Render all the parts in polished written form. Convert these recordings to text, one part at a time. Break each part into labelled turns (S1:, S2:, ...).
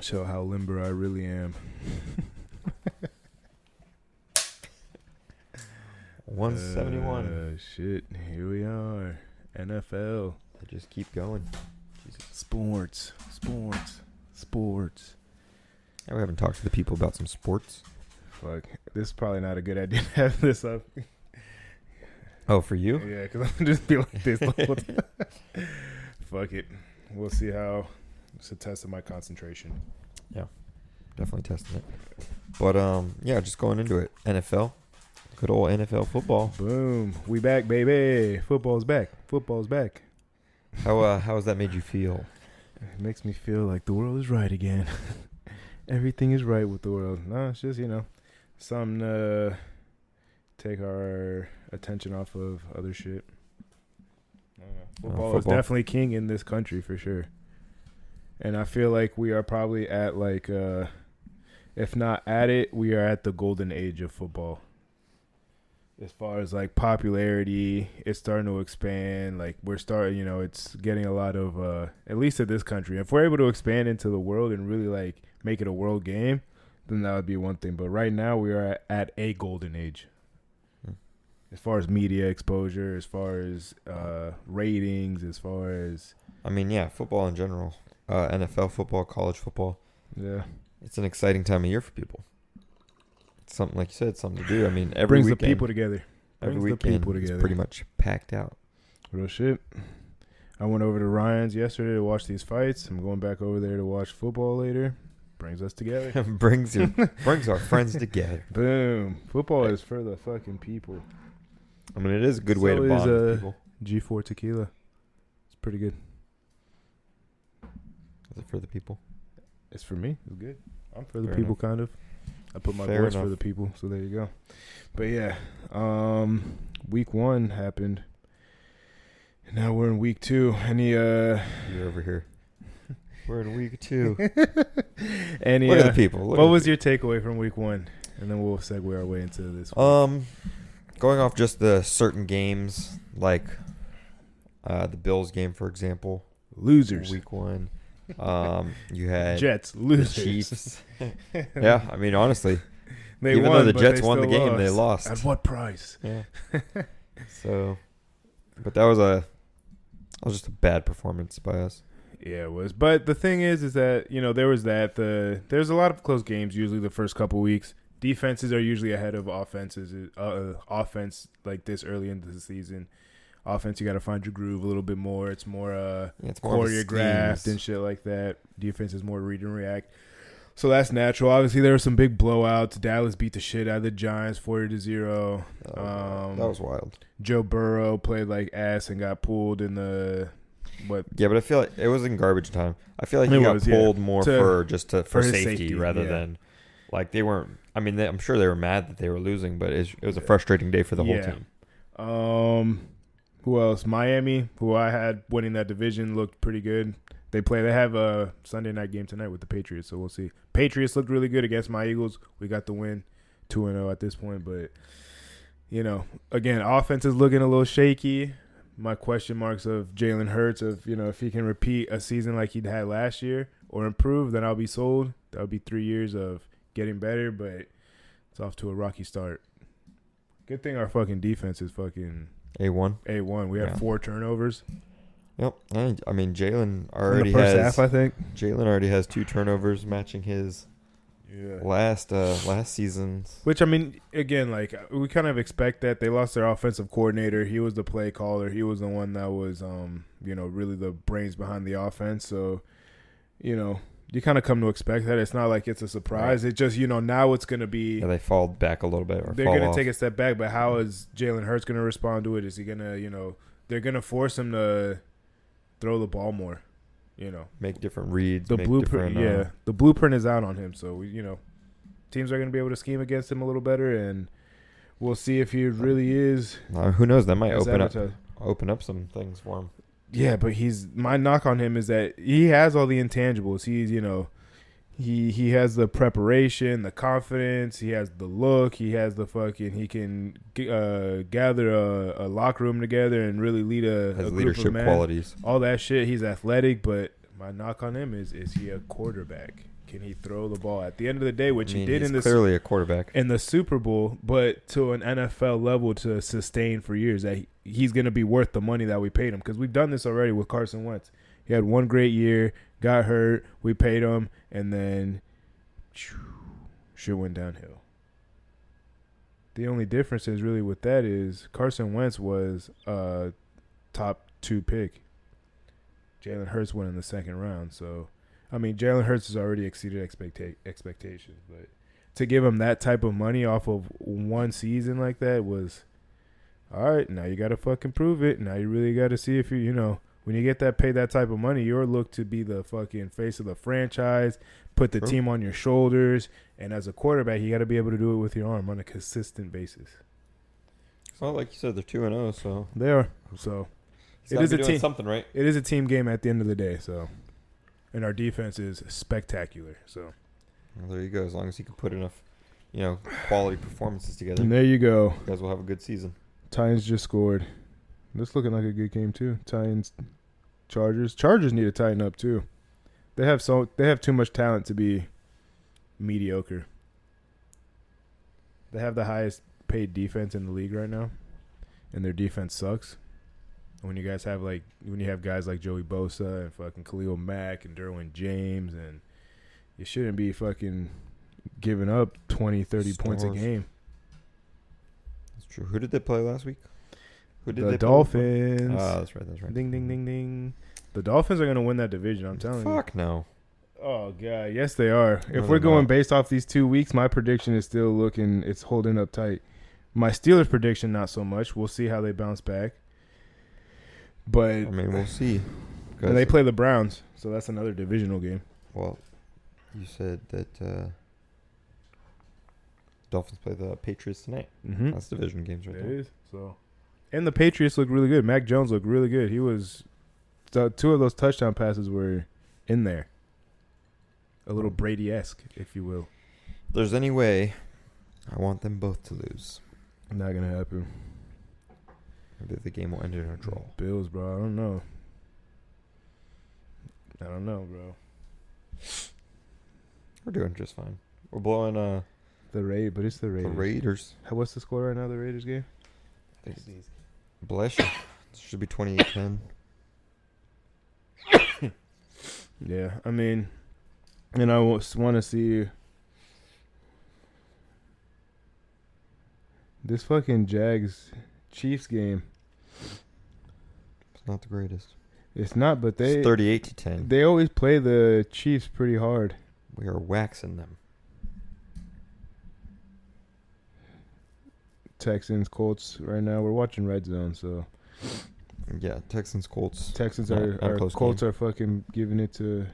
S1: Show how limber I really am.
S2: 171.
S1: Shit, here we are. NFL.
S2: They just keep going. Jesus.
S1: Sports.
S2: Yeah, we haven't talked to the people about some sports.
S1: Fuck. This is probably not a good idea to have this up.
S2: Oh, for you?
S1: Yeah, because I'm just be like this the whole time. Fuck it. We'll see how. It's a test of my concentration.
S2: Yeah, definitely testing it. But, yeah, just going into it. NFL. Good old NFL football.
S1: Boom. We back, baby. Football's back.
S2: How has that made you feel?
S1: It makes me feel like the world is right again. Everything is right with the world. No, it's just, something to take our attention off of other shit. I don't know. Football is definitely king in this country for sure. And I feel like we are probably at if not at it, we are at the golden age of football. As far as popularity, it's starting to expand. We're starting, it's getting a lot of, at least in this country. If we're able to expand into the world and really make it a world game, then that would be one thing. But right now we are at a golden age. As far as media exposure, as far as ratings, as far as...
S2: football in general. NFL football, college football.
S1: Yeah.
S2: It's an exciting time of year for people. It's something, like you said, something to do. Every
S1: brings
S2: weekend,
S1: the people together.
S2: Every weekend it's pretty much packed out.
S1: Real shit. I went over to Ryan's yesterday to watch these fights. I'm going back over there to watch football later. Brings us together.
S2: brings our friends together.
S1: Boom. Football is for the fucking people.
S2: It is a good way to bond with people.
S1: G4 tequila. It's pretty good.
S2: Is it for the people?
S1: It's for me. It's good. I'm for the
S2: Fair
S1: people,
S2: enough.
S1: kind of. I put my
S2: Fair
S1: voice
S2: enough.
S1: for the people, so there you go. But yeah, week 1 happened. And now we're in week 2.
S2: You're over here. We're in week 2.
S1: Look
S2: at the people.
S1: What was your takeaway from week 1? And then we'll segue our way into this week.
S2: Going off just the certain games, like the Bills game, for example.
S1: Losers.
S2: Week 1. You had
S1: Jets. Losers.
S2: the Chiefs. Yeah, honestly.
S1: They
S2: even
S1: won,
S2: though the
S1: but
S2: Jets
S1: they
S2: won the
S1: still
S2: game, they lost.
S1: At what price?
S2: Yeah. So, but that was just a bad performance by us.
S1: Yeah, it was. But the thing is that, there was that. There's a lot of close games usually the first couple weeks. Defenses are usually ahead of offenses. Offense like this early into the season. Offense, you got to find your groove a little bit more. It's more
S2: it's more
S1: choreographed and shit like that. Defense is more read and react. So that's natural. Obviously, there were some big blowouts. Dallas beat the shit out of the Giants 40-0.
S2: That was wild.
S1: Joe Burrow played like ass and got pulled in the what?
S2: Yeah, but I feel like it was in garbage time. I feel like he got pulled more for
S1: his
S2: safety rather than they weren't. I'm sure they were mad that they were losing, but it was a frustrating day for the whole team.
S1: Who else? Miami, who I had winning that division, looked pretty good. They have a Sunday night game tonight with the Patriots, so we'll see. Patriots looked really good against my Eagles. We got the win, 2-0 at this point. But, again, offense is looking a little shaky. My question marks of Jalen Hurts, if he can repeat a season like he had last year or improve, then I'll be sold. That would be 3 years of getting better, but it's off to a rocky start. Good thing our fucking defense is fucking... A1. We have 4 turnovers.
S2: Yep. Jalen already
S1: in the first half, I think.
S2: Jalen already has 2 turnovers, matching his last season's.
S1: Which again, we kind of expect that. They lost their offensive coordinator. He was the play caller. He was the one that was, really the brains behind the offense. So, you kind of come to expect that. It's not like it's a surprise. Right. It's just, now it's going to be...
S2: Yeah, they fall back a little bit.
S1: They're going to take a step back, but how is Jalen Hurts going to respond to it? Is he going to, they're going to force him to throw the ball more,
S2: Make different reads.
S1: The blueprint, the blueprint is out on him. So, teams are going to be able to scheme against him a little better, and we'll see if he really is...
S2: who knows? That might open up some things for him.
S1: Yeah, but my knock on him is that he has all the intangibles. He's, he has the preparation, the confidence, he has the look, he has the he can gather a locker room together and really lead a group
S2: leadership
S1: of men.
S2: Qualities.
S1: All that shit. He's athletic, but My knock on him is he a quarterback? Can he throw the ball at the end of the day, which he did
S2: he's
S1: in this
S2: clearly a quarterback
S1: in the Super Bowl, but to an NFL level to sustain for years that he's going to be worth the money that we paid him, because we've done this already with Carson Wentz. He had one great year, got hurt, we paid him, and then shit went downhill. The only difference is really with that is Carson Wentz was a top 2 pick. Jalen Hurts went in the second round, so I mean, Jalen Hurts has already exceeded expectations, but to give him that type of money off of one season like that was, all right, now you got to fucking prove it. Now you really got to see if you know, when you get paid that type of money, you're looked to be the fucking face of the franchise, put the team on your shoulders, and as a quarterback, you got to be able to do it with your arm on a consistent basis.
S2: Well, like you said, they're 2-0, so.
S1: They are, so.
S2: It is a team. Something right.
S1: It is a team game at the end of the day, so. And our defense is spectacular. So,
S2: well, there you go. As long as he can put enough, quality performances together.
S1: And there you go.
S2: You guys will have a good season.
S1: Titans just scored. This looking like a good game too. Titans, Chargers. Chargers need to tighten up too. They have too much talent to be mediocre. They have the highest paid defense in the league right now, and their defense sucks. When you have guys like Joey Bosa and fucking Khalil Mack and Derwin James, and you shouldn't be fucking giving up 20, 30 points a game.
S2: That's true. Who did they play last week?
S1: The Dolphins.
S2: That's right.
S1: Ding, ding, ding, ding. The Dolphins are going to win that division, I'm telling you.
S2: Fuck no.
S1: Oh, God. Yes, they are. If we're going based off these 2 weeks, my prediction is still it's holding up tight. My Steelers prediction, not so much. We'll see how they bounce back. But
S2: I mean, we'll see.
S1: And they play the Browns, so that's another divisional game.
S2: Well, you said that Dolphins play the Patriots tonight.
S1: Mm-hmm.
S2: That's division games right there.
S1: It is. So, and the Patriots look really good. Mac Jones looked really good. He was 2 of those touchdown passes were in there. A little Brady-esque, if you will.
S2: If there's any way, I want them both to lose.
S1: Not going to happen.
S2: Maybe the game will end in a draw.
S1: Bills, bro. I don't know, bro.
S2: We're doing just fine. We're blowing
S1: the Raiders.
S2: The Raiders.
S1: What's the score right now? The Raiders game.
S2: Bless you. It should be 28-10.
S1: Yeah, I mean, and I want to see this fucking Jags-Chiefs game.
S2: It's not the greatest.
S1: It's not, but
S2: it's 38-10.
S1: They always play the Chiefs pretty hard.
S2: We are waxing them.
S1: Texans, Colts right now. We're watching Red Zone, so.
S2: Yeah, Texans, Colts.
S1: Colts are fucking giving it to.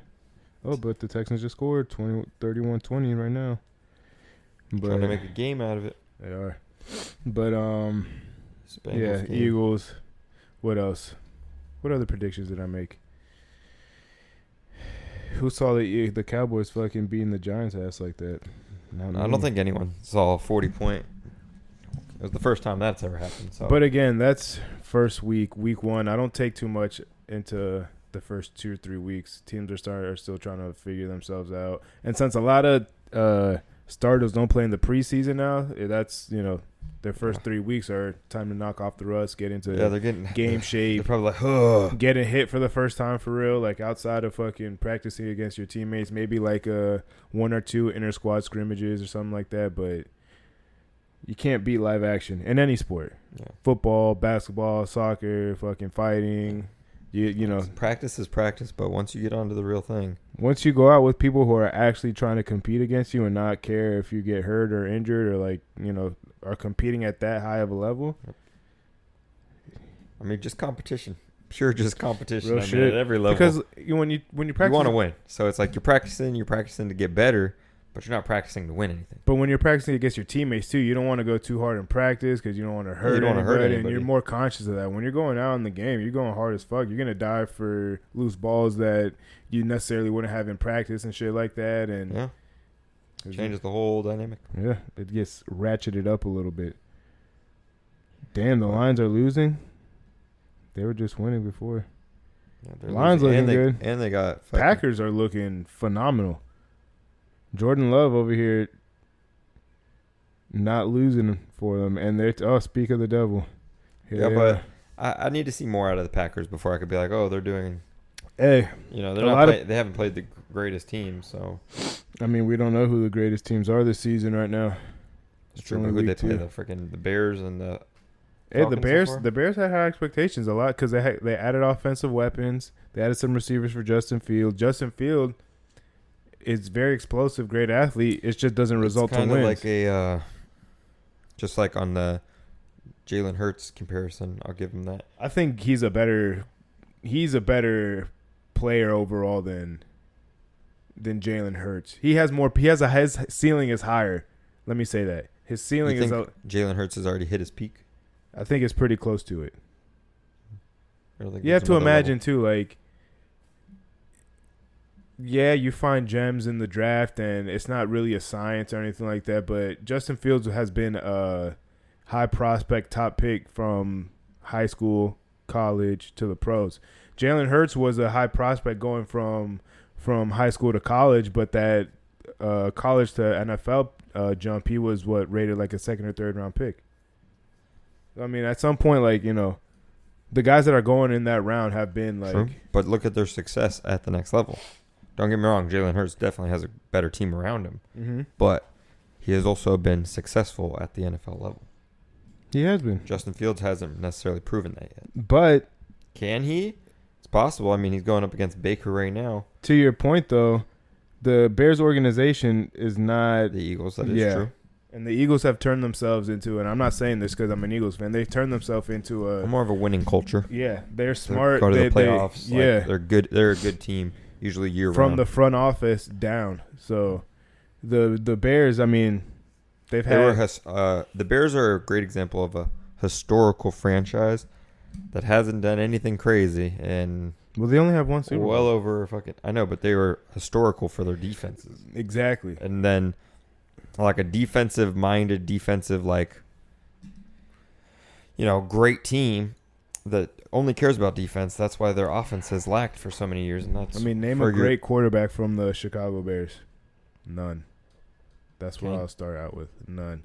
S1: Oh, but the Texans just scored 31-20 right now. But
S2: trying to make a game out of it.
S1: They are. But
S2: Bengals game.
S1: Eagles. What else? What other predictions did I make? Who saw the Cowboys fucking beating the Giants' ass like that?
S2: I don't think anyone saw a 40-point. It was the first time that's ever happened. So.
S1: But again, that's first week 1. I don't take too much into the first 2 or 3 weeks. Teams are still trying to figure themselves out. And since a lot of starters don't play in the preseason now, that's, their first 3 weeks are time to knock off the rust, get into
S2: they're getting
S1: game shape.
S2: They're probably like, ugh.
S1: Getting hit for the first time for real, like outside of fucking practicing against your teammates, maybe like 1 or 2 inter-squad scrimmages or something like that, but you can't beat live action in any sport.
S2: Yeah.
S1: Football, basketball, soccer, fucking fighting. You know,
S2: practice is practice, but once you get onto the real thing,
S1: once you go out with people who are actually trying to compete against you and not care if you get hurt or injured or are competing at that high of a level.
S2: I mean, just competition. Pure just competition.
S1: Real shit.
S2: At every level.
S1: Because when you practice,
S2: you want to win. So it's like you're practicing to get better, but you're not practicing to win anything.
S1: But when you're practicing against your teammates too, you don't want to go too hard in practice because you don't want to hurt anybody, and you're more conscious of that. When you're going out in the game, you're going hard as fuck. You're gonna dive for loose balls that you necessarily wouldn't have in practice and shit like that, and
S2: yeah, changes the whole dynamic.
S1: Yeah, it gets ratcheted up a little bit. Damn, the Lions are losing. They were just winning before.
S2: Yeah, they're
S1: Lions
S2: losing.
S1: looking good.
S2: And they got
S1: Packers are looking phenomenal. Jordan Love over here not losing for them. And they're, speak of the devil.
S2: Yeah, but I need to see more out of the Packers before I could be like, oh, they're doing.
S1: Hey,
S2: they haven't played the greatest team, so.
S1: I mean, we don't know who the greatest teams are this season right now.
S2: It's true, but who they play? The Bears and the.
S1: Hey, the Bears had high expectations a lot because they added offensive weapons. They added some receivers for Justin Fields. Justin Fields is very explosive, great athlete. It just doesn't result in wins.
S2: Kind of like just like on the Jalen Hurts comparison, I'll give him that.
S1: I think he's a better player overall than Jalen Hurts. His ceiling is higher. Let me say that. His ceiling is.
S2: Jalen Hurts has already hit his peak?
S1: I think it's pretty close to it. You have to imagine, too, like, yeah, you find gems in the draft, and it's not really a science or anything like that, but Justin Fields has been a high prospect top pick from high school, college, to the pros. Jalen Hurts was a high prospect going from high school to college, but that college to NFL jump, he was rated like a second or third round pick. I mean, at some point, like, the guys that are going in that round have been like.
S2: True. But look at their success at the next level. Don't get me wrong, Jalen Hurts definitely has a better team around him.
S1: Mm-hmm.
S2: But he has also been successful at the NFL level.
S1: He has been.
S2: Justin Fields hasn't necessarily proven that yet.
S1: But.
S2: Can he? It's possible. I mean, he's going up against Baker right now.
S1: To your point, though, the Bears organization is not.
S2: The Eagles, that is true.
S1: And the Eagles have turned themselves into, and I'm not saying this because I'm an Eagles fan, they've turned themselves into
S2: more of a winning culture.
S1: Yeah, they're smart.
S2: Go to the playoffs.
S1: They're
S2: good. They're a good team, usually year-round.
S1: From the front office down. So the Bears, I mean, the
S2: Bears are a great example of a historical franchise that hasn't done anything crazy. And
S1: well, they only have one Super Bowl.
S2: Well over I know, but they were historical for their defenses.
S1: Exactly.
S2: And then like a defensive-minded, great team that only cares about defense. That's why their offense has lacked for so many years. And
S1: name a great quarterback from the Chicago Bears. None. That's what I'll start out with. None.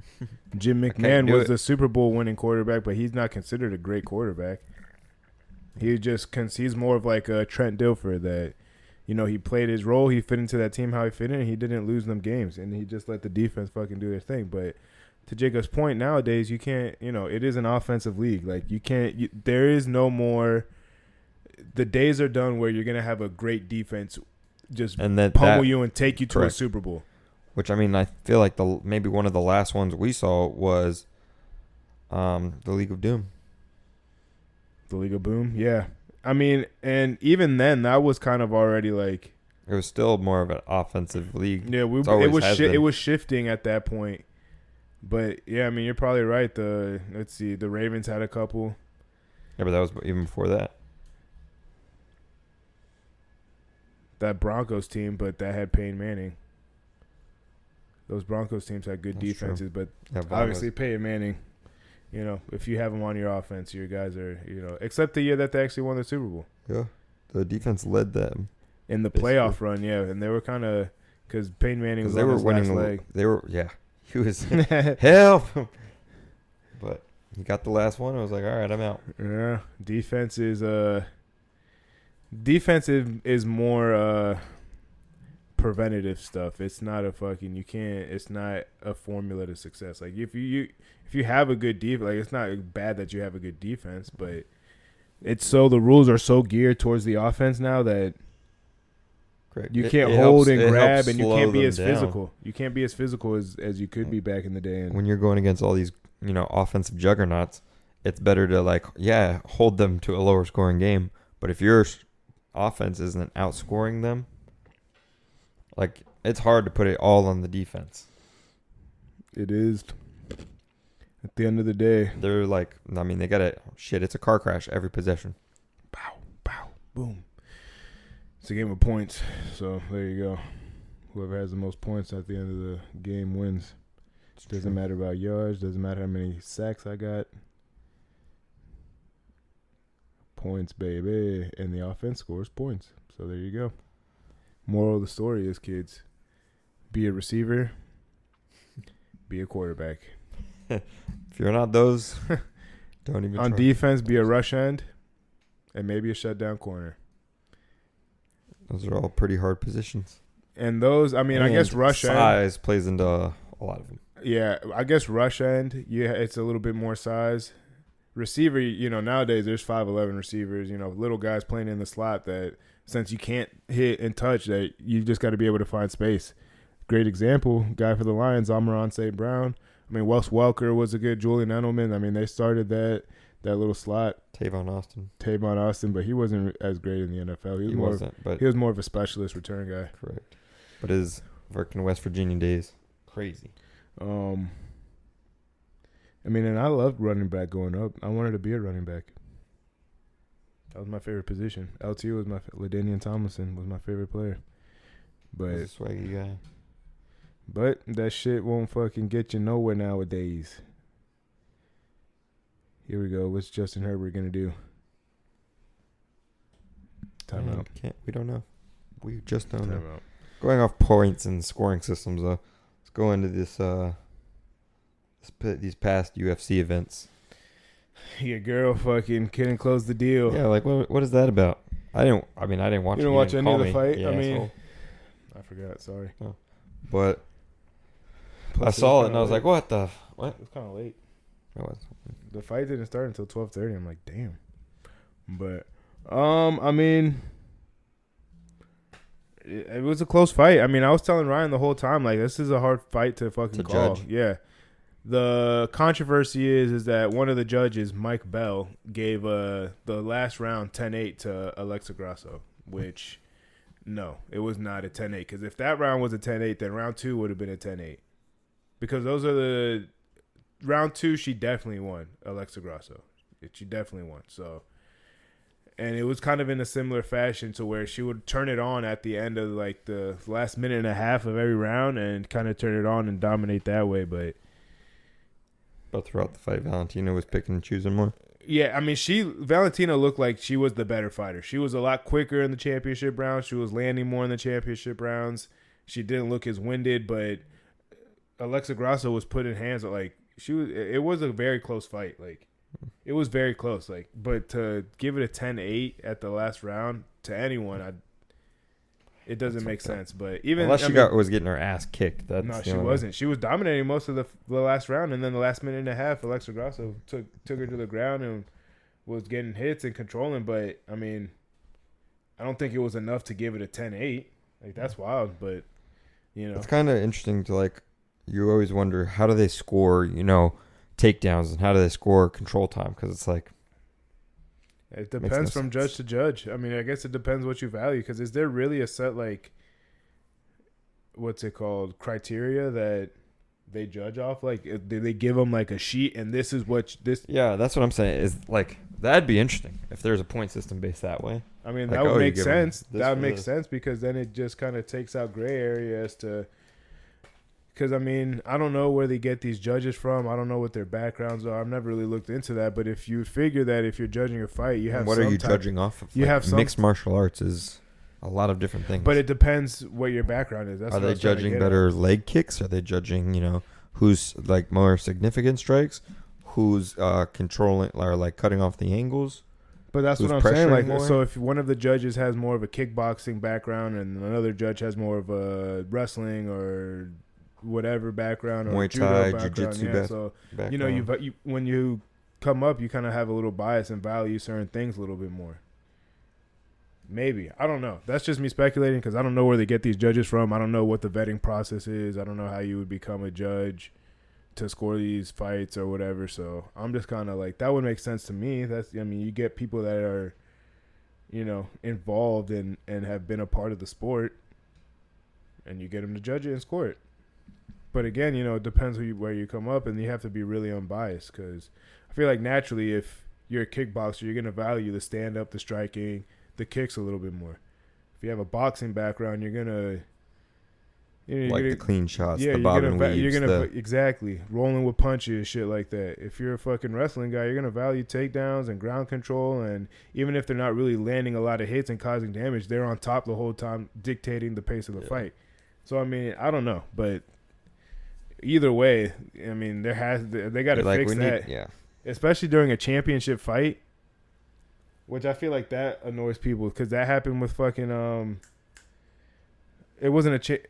S1: Jim McMahon was the Super Bowl winning quarterback, but he's not considered a great quarterback. He's more of like a Trent Dilfer that. He played his role. He fit into that team how he fit in, and he didn't lose them games. And he just let the defense fucking do their thing. But to Jacob's point, nowadays you can't. It is an offensive league. Like you can't. There is no more. The days are done where you're gonna have a great defense, just pummel you and take you to a Super Bowl.
S2: Which I feel like maybe one of the last ones we saw was, the League of Doom.
S1: The League of Boom, yeah. I mean, and even then, that was kind of already like.
S2: It was still more of an offensive league.
S1: Yeah, it was shifting at that point. But yeah, I mean, you're probably right. The Ravens had a couple.
S2: Yeah, but that was even before that.
S1: That Broncos team, but that had Peyton Manning. Those Broncos teams had good defenses, but obviously Peyton Manning. If you have them on your offense, your guys are, except the year that they actually won the Super Bowl.
S2: Yeah. The defense led them.
S1: In the playoff run, yeah. And they were kind of, because Peyton Manning was on his last leg.
S2: He was, help. But he got the last one. I was like, all right, I'm out.
S1: Yeah. Defense is more preventative stuff. It's not it's not a formula to success. Like if you have a good defense, like it's not bad that you have a good defense, but the rules are so geared towards the offense now that you can't hold and grab, and you can't be as physical. You can't be as physical as you could be back in the day. And
S2: when you're going against all these, offensive juggernauts, it's better to hold them to a lower scoring game. But if your offense isn't outscoring them, it's hard to put it all on the defense.
S1: It is. At the end of the day.
S2: They're they got to, it's a car crash every possession.
S1: Pow, pow, boom. It's a game of points. So, there you go. Whoever has the most points at the end of the game wins. Doesn't matter about yards. Doesn't matter how many sacks I got. points, baby. And the offense scores points. So there you go. Moral of the story is, kids, be a receiver, be a quarterback.
S2: If you're not those, don't even
S1: On
S2: try.
S1: defense, be a rush end and maybe a shutdown corner.
S2: Those are all pretty hard positions.
S1: And those, I mean, I guess rush end.
S2: Size plays into a lot of them.
S1: Yeah, I guess rush end, it's a little bit more size. Receiver, nowadays there's 5'11" receivers, little guys playing in the slot that since you can't hit and touch, that you just got to be able to find space. Great example, guy for the Lions, Amon-Ra St. Brown. I mean, Wes Welker was a good Julian Edelman. I mean, they started that little slot.
S2: Tavon Austin,
S1: but he wasn't as great in the NFL. He was more of a specialist return guy.
S2: Correct. But his work in West Virginia days, crazy.
S1: I mean, and I loved running back going up. I wanted to be a running back. That was my favorite position. LT was LaDainian Tomlinson was my favorite player. But
S2: He's a swaggy guy.
S1: But that shit won't fucking get you nowhere nowadays. Here we go. What's Justin Herbert gonna do? Timeout.
S2: We don't know. We just don't know.
S1: Timeout.
S2: Going off points and scoring systems, though, let's go into these past UFC events.
S1: Your girl fucking couldn't close the deal.
S2: Yeah, like what is that about? I didn't watch.
S1: You didn't watch any of the fight. I mean, I forgot. Sorry.
S2: Oh. But
S1: Plus
S2: I saw it and I was like, what the? What?
S1: It was kind of late.
S2: It was.
S1: The fight didn't start until 12:30. I'm like, damn. But, I mean, it was a close fight. I mean, I was telling Ryan the whole time, like, this is a hard fight to fucking call.
S2: Judge.
S1: Yeah. The controversy is that one of the judges, Mike Bell, gave the last round 10-8 to Alexa Grasso, which, no, it was not a 10-8. Because if that round was a 10-8, then round 2 would have been a 10-8. Because those are the round 2, she definitely won, Alexa Grasso. She definitely won. So, and it was kind of in a similar fashion to where she would turn it on at the end of like the last minute and a half of every round and kind of turn it on and dominate that way. But
S2: throughout the fight, Valentina was picking and choosing more.
S1: yeah, I mean, Valentina looked like she was the better fighter. She was a lot quicker in the championship rounds. She was landing more in the championship rounds. She didn't look as winded, but Alexa Grasso was putting hands on, like, it was a very close fight. Like, it was very close. Like, but to give it a 10-8 at the last round to anyone, it doesn't make sense. But even
S2: unless she was getting her ass kicked.
S1: No, she wasn't. She was dominating most of the last round, and then the last minute and a half, Alexa Grasso took her to the ground and was getting hits and controlling. But I mean, I don't think it was enough to give it a 10-8. Like, that's wild. But
S2: it's kind of interesting to, like, you always wonder, how do they score, takedowns, and how do they score control time? Because it's like,
S1: it depends from judge to judge. I mean, I guess it depends what you value. Because is there really a set, like, what's it called, criteria that they judge off? Like, do they give them like a sheet and this is what this?
S2: Yeah, that's what I'm saying. Is like, that'd be interesting if there's a point system based that way.
S1: I mean, like, that would make sense. That would make sense because then it just kind of takes out gray area as to. Because, I mean, I don't know where they get these judges from. I don't know what their backgrounds are. I've never really looked into that. But if you figure that if you're judging a fight, you have
S2: what are you judging off of?
S1: You have
S2: mixed martial arts is a lot of different things.
S1: But it depends what your background is. That's
S2: are they judging better leg kicks? Are they judging, who's like more significant strikes? Who's controlling or like cutting off the angles?
S1: But that's what I'm saying. Like, more? So if one of the judges has more of a kickboxing background and another judge has more of a wrestling or whatever background or
S2: Muay Thai, jiu-jitsu
S1: so background. When you come up, you kind of have a little bias and value certain things a little bit more. Maybe. I don't know. That's just me speculating because I don't know where they get these judges from. I don't know what the vetting process is. I don't know how you would become a judge to score these fights or whatever. So I'm just kind of like, that would make sense to me. You get people that are, involved and have been a part of the sport and you get them to judge it and score it. But again, it depends where you come up, and you have to be really unbiased because I feel like naturally if you're a kickboxer, you're going to value the stand-up, the striking, the kicks a little bit more. If you have a boxing background, you're going to You're
S2: like
S1: gonna,
S2: the clean shots,
S1: yeah,
S2: the bob and weaves.
S1: you're gonna exactly rolling with punches, shit like that. If you're a fucking wrestling guy, you're gonna value takedowns and ground control, and even if they're not really landing a lot of hits and causing damage, they're on top the whole time, dictating the pace of the fight. So I mean, I don't know, but either way, I mean, they got to fix that, especially during a championship fight, which I feel like that annoys people because that happened with fucking it wasn't a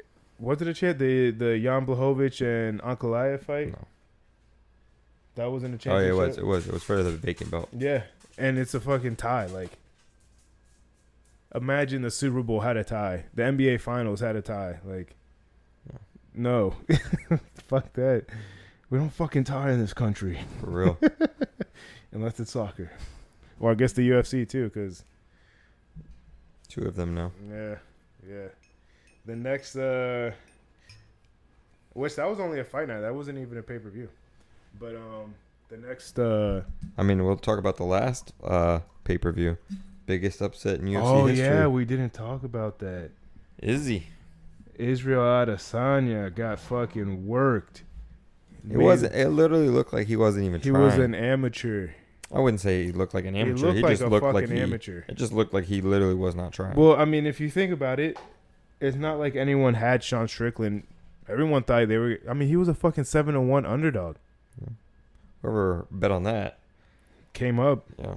S1: was it a chip? The Jan Blachowicz and Ankalaev fight?
S2: No.
S1: That wasn't a
S2: championship? Oh,
S1: championship?
S2: yeah, it was for the vacant belt.
S1: Yeah, and it's a fucking tie. Like, imagine the Super Bowl had a tie. The NBA Finals had a tie. Like, no. Fuck that. We don't fucking tie in this country.
S2: For real.
S1: Unless it's soccer. Or I guess the UFC, too, because...
S2: 2 of them now.
S1: Yeah. The next, which that was only a fight night. That wasn't even a pay-per-view. But the next,
S2: I mean, we'll talk about the last pay-per-view. Biggest upset in UFC history.
S1: Oh yeah, we didn't talk about that.
S2: Izzy.
S1: Israel Adesanya got fucking worked.
S2: It literally looked like he wasn't even trying.
S1: He was an amateur.
S2: I wouldn't say he looked like an amateur.
S1: He just looked like an amateur.
S2: It just looked like he literally was not trying.
S1: Well, I mean, if you think about it, it's not like anyone had Sean Strickland. Everyone thought they were. I mean, he was a fucking 7-1 underdog.
S2: Yeah. Whoever bet on that
S1: came up.
S2: Yeah,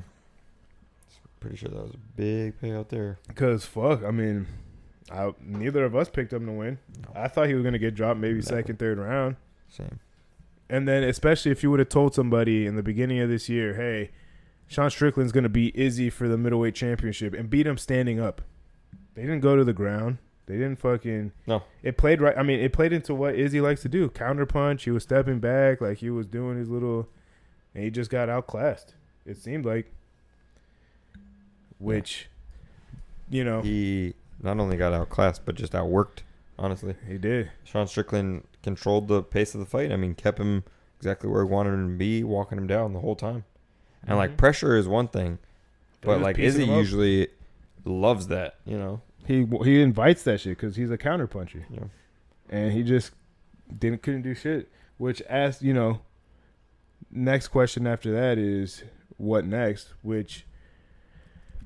S2: pretty sure that was a big payout there.
S1: Because fuck, I mean, neither of us picked him to win. No. I thought he was gonna get dropped maybe second, third round.
S2: Same.
S1: And then, especially if you would have told somebody in the beginning of this year, hey, Sean Strickland's gonna beat Izzy for the middleweight championship and beat him standing up. They didn't go to the ground. They didn't fucking...
S2: No.
S1: It played right. I mean, it played into what Izzy likes to do. Counterpunch. He was stepping back. Like, he was doing his little... And he just got outclassed. It seemed like. Which, you know...
S2: He not only got outclassed, but just outworked, honestly.
S1: He did.
S2: Sean Strickland controlled the pace of the fight. I mean, kept him exactly where he wanted him to be, walking him down the whole time. And, like, pressure is one thing. But like, Izzy usually loves that, you know?
S1: He invites that shit because he's a counterpuncher.
S2: Yeah.
S1: And he just couldn't do shit. Which asked, you know, next question after that is what next? Which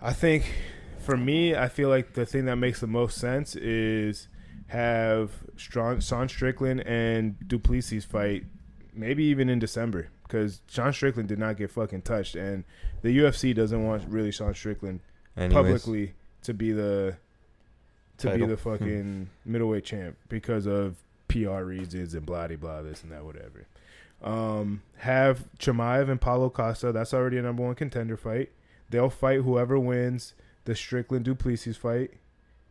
S1: I think for me, I feel like the thing that makes the most sense is have Sean Strickland and Duplessis fight maybe even in December because Sean Strickland did not get fucking touched and the UFC doesn't want really Sean Strickland publicly to be the fucking middleweight champ because of PR reasons and blah blah this and that whatever. Have Chimaev and Paulo Costa. That's already a number 1 contender fight. They'll fight whoever wins the Strickland Duplessis fight,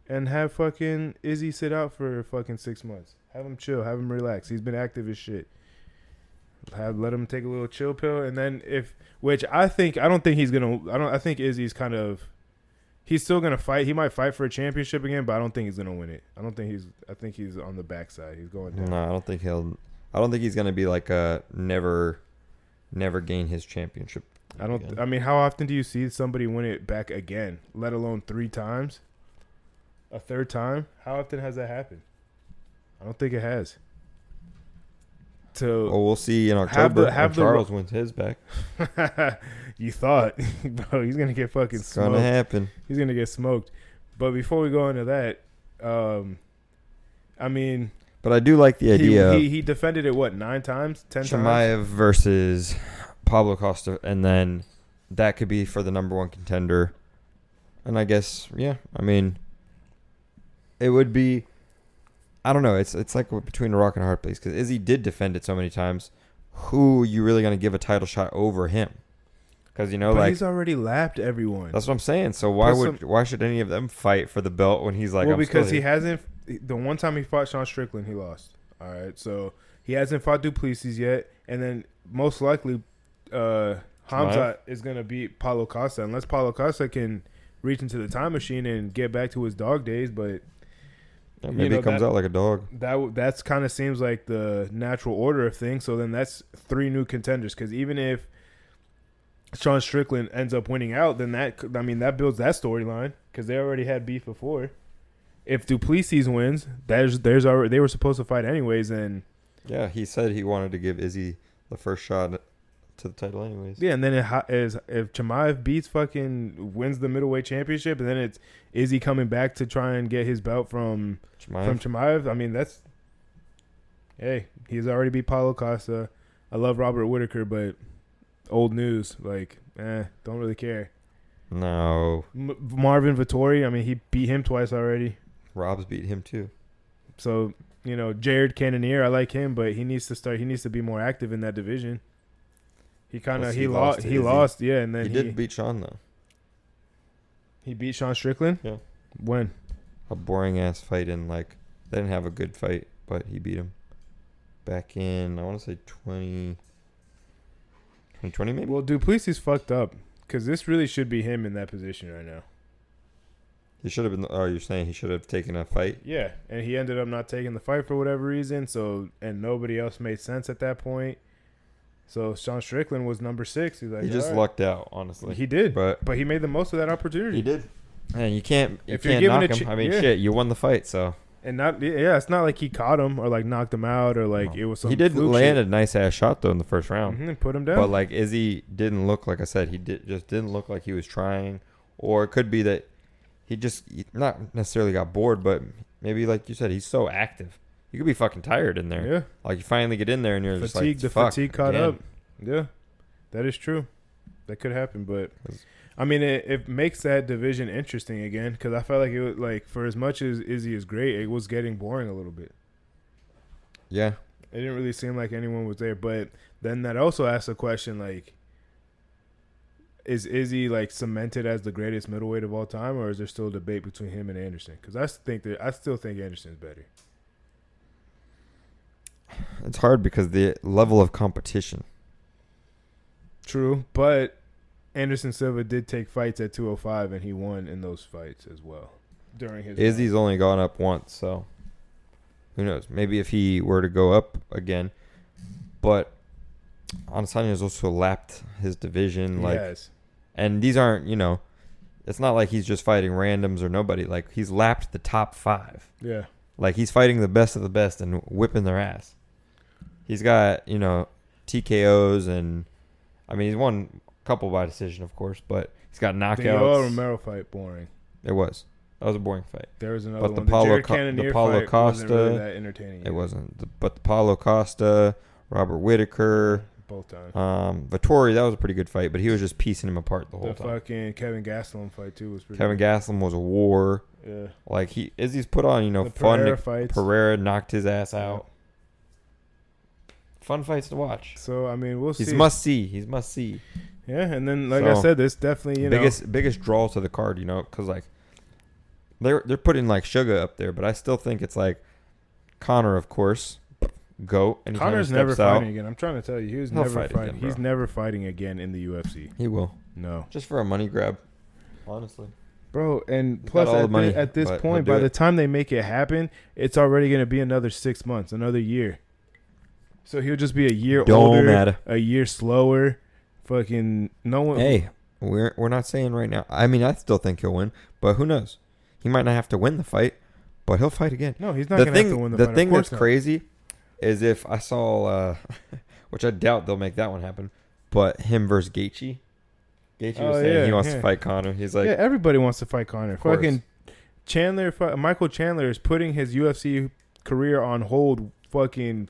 S1: and have fucking Izzy sit out for fucking 6 months. Have him chill. Have him relax. He's been active as shit. Let him take a little chill pill, and then I think Izzy's kind of. He's still gonna fight. He might fight for a championship again, but I don't think he's gonna win it. I think he's on the backside. He's going down.
S2: No, I don't think he's gonna be like a never gain his championship.
S1: I mean, how often do you see somebody win it back again? Let alone 3 times, a third time. How often has that happened? I don't think it has.
S2: Well, we'll see in October when Charles wins his back.
S1: You thought, bro, he's gonna get fucking smoked.
S2: It's gonna happen.
S1: He's gonna get smoked. But before we go into that, I mean,
S2: but I do like the idea.
S1: He defended it 9 times, 10 times.
S2: Chimaev versus Pablo Costa, and then that could be for the number 1 contender. And I guess, yeah, I mean, it would be. I don't know. It's like between a rock and a hard place because Izzy did defend it so many times. Who are you really going to give a title shot over him? Because, you know,
S1: but he's already lapped everyone.
S2: That's what I'm saying. So why should any of them fight for the belt when he's like,
S1: well, because he hasn't. The one time he fought Sean Strickland, he lost. All right, so he hasn't fought Duplessis yet, and then most likely Hamzat is going to beat Paulo Costa unless Paulo Costa can reach into the time machine and get back to his dog days, but.
S2: Yeah, maybe it comes out like a dog.
S1: That's kind of seems like the natural order of things. So then that's 3 new contenders. Because even if Sean Strickland ends up winning out, then that builds that storyline because they already had beef before. if Duplessis wins, there's already, they were supposed to fight anyways, and
S2: Yeah, he said he wanted to give Izzy the first shot to the title anyways.
S1: yeah, and then if Chimaev wins the middleweight championship, and then it's Izzy coming back to try and get his belt from Chimaev. I mean, hey, he's already beat Paulo Costa. I love Robert Whitaker, but old news, don't really care.
S2: No.
S1: Marvin Vettori, I mean, he beat him twice already.
S2: Rob's beat him too.
S1: So, Jared Cannonier, I like him, but he needs to be more active in that division. He lost, yeah, and then
S2: he did beat Sean though.
S1: He beat Sean Strickland?
S2: Yeah.
S1: When?
S2: A boring ass fight they didn't have a good fight, but he beat him. Back in, I want to say 2020 maybe?
S1: Well, Duplessis fucked up because this really should be him in that position right now.
S2: He should have been. Oh, you're saying he should have taken a fight?
S1: Yeah, and he ended up not taking the fight for whatever reason. And nobody else made sense at that point. So Sean Strickland was number 6. He's like,
S2: he just lucked out, honestly.
S1: He did,
S2: but
S1: he made the most of that opportunity.
S2: He did. And you can't knock him. I mean,
S1: yeah.
S2: shit, you won the fight, so.
S1: And it's not like he caught him or knocked him out or it was some.
S2: He did land
S1: shit.
S2: a nice ass shot though in the first round.
S1: Put him down.
S2: But Izzy didn't look, like I said, just didn't look like he was trying, or it could be that he just not necessarily got bored, but maybe like you said, he's so active. You could be fucking tired in there.
S1: Yeah.
S2: Like you finally get in there and you're just like,
S1: the fatigue caught up. Yeah, that is true. That could happen, but. I mean, it makes that division interesting again because I felt like it was for as much as Izzy is great, it was getting boring a little bit.
S2: Yeah.
S1: It didn't really seem like anyone was there. But then that also asks a question is Izzy cemented as the greatest middleweight of all time, or is there still a debate between him and Anderson? Because I still think Anderson's better.
S2: It's hard because the level of competition.
S1: True, but Anderson Silva did take fights at 205, and he won in those fights as well. During his
S2: Izzy's only gone up once, so who knows? Maybe if he were to go up again. But Adesanya's also lapped his division.
S1: Yes.
S2: And these aren't, it's not like he's just fighting randoms or nobody. He's lapped the top 5.
S1: Yeah.
S2: He's fighting the best of the best and whipping their ass. He's got, TKOs and, I mean, he's won couple by decision, of course, but he's got knockouts.
S1: The Yoel Romero fight boring.
S2: It was. That was a boring fight.
S1: There was another
S2: but
S1: one.
S2: The Paulo
S1: fight
S2: Costa
S1: wasn't really that entertaining.
S2: It wasn't. But the Paulo Costa, Robert Whitaker,
S1: both times.
S2: Vettori, that was a pretty good fight, but he was just piecing him apart the whole time.
S1: The fucking Kevin Gastelum fight too was pretty.
S2: Kevin Gastelum was a war.
S1: Yeah.
S2: Izzy's put on,
S1: the
S2: fun
S1: fights.
S2: Pereira knocked his ass out. Fun fights to watch.
S1: So I mean, we'll see.
S2: He's must see. He's must see.
S1: Yeah, and then I said, this definitely
S2: biggest draw to the card, because they're putting Sugar up there, but I still think it's Conor, of course, GOAT. And
S1: Conor's never fighting again. I'm trying to tell you, he's never
S2: fight
S1: fighting.
S2: again,
S1: He's never fighting again in the UFC.
S2: He will.
S1: No,
S2: just for a money grab, honestly,
S1: bro. And plus, at this point, by the time they make it happen, it's already going to be another 6 months, another year. So he'll just be a year older, a year slower. Fucking no one.
S2: Hey, we're not saying right now. I mean, I still think he'll win, but who knows? He might not have to win the fight, but he'll fight again.
S1: No, he's not going to have to win the fight.
S2: The thing that's crazy is if I saw, which I doubt they'll make that one happen, but him versus Gaethje. Gaethje was saying he wants to fight Conor. He's like,
S1: everybody wants to fight Conor. Fucking Michael Chandler is putting his UFC career on hold. Fucking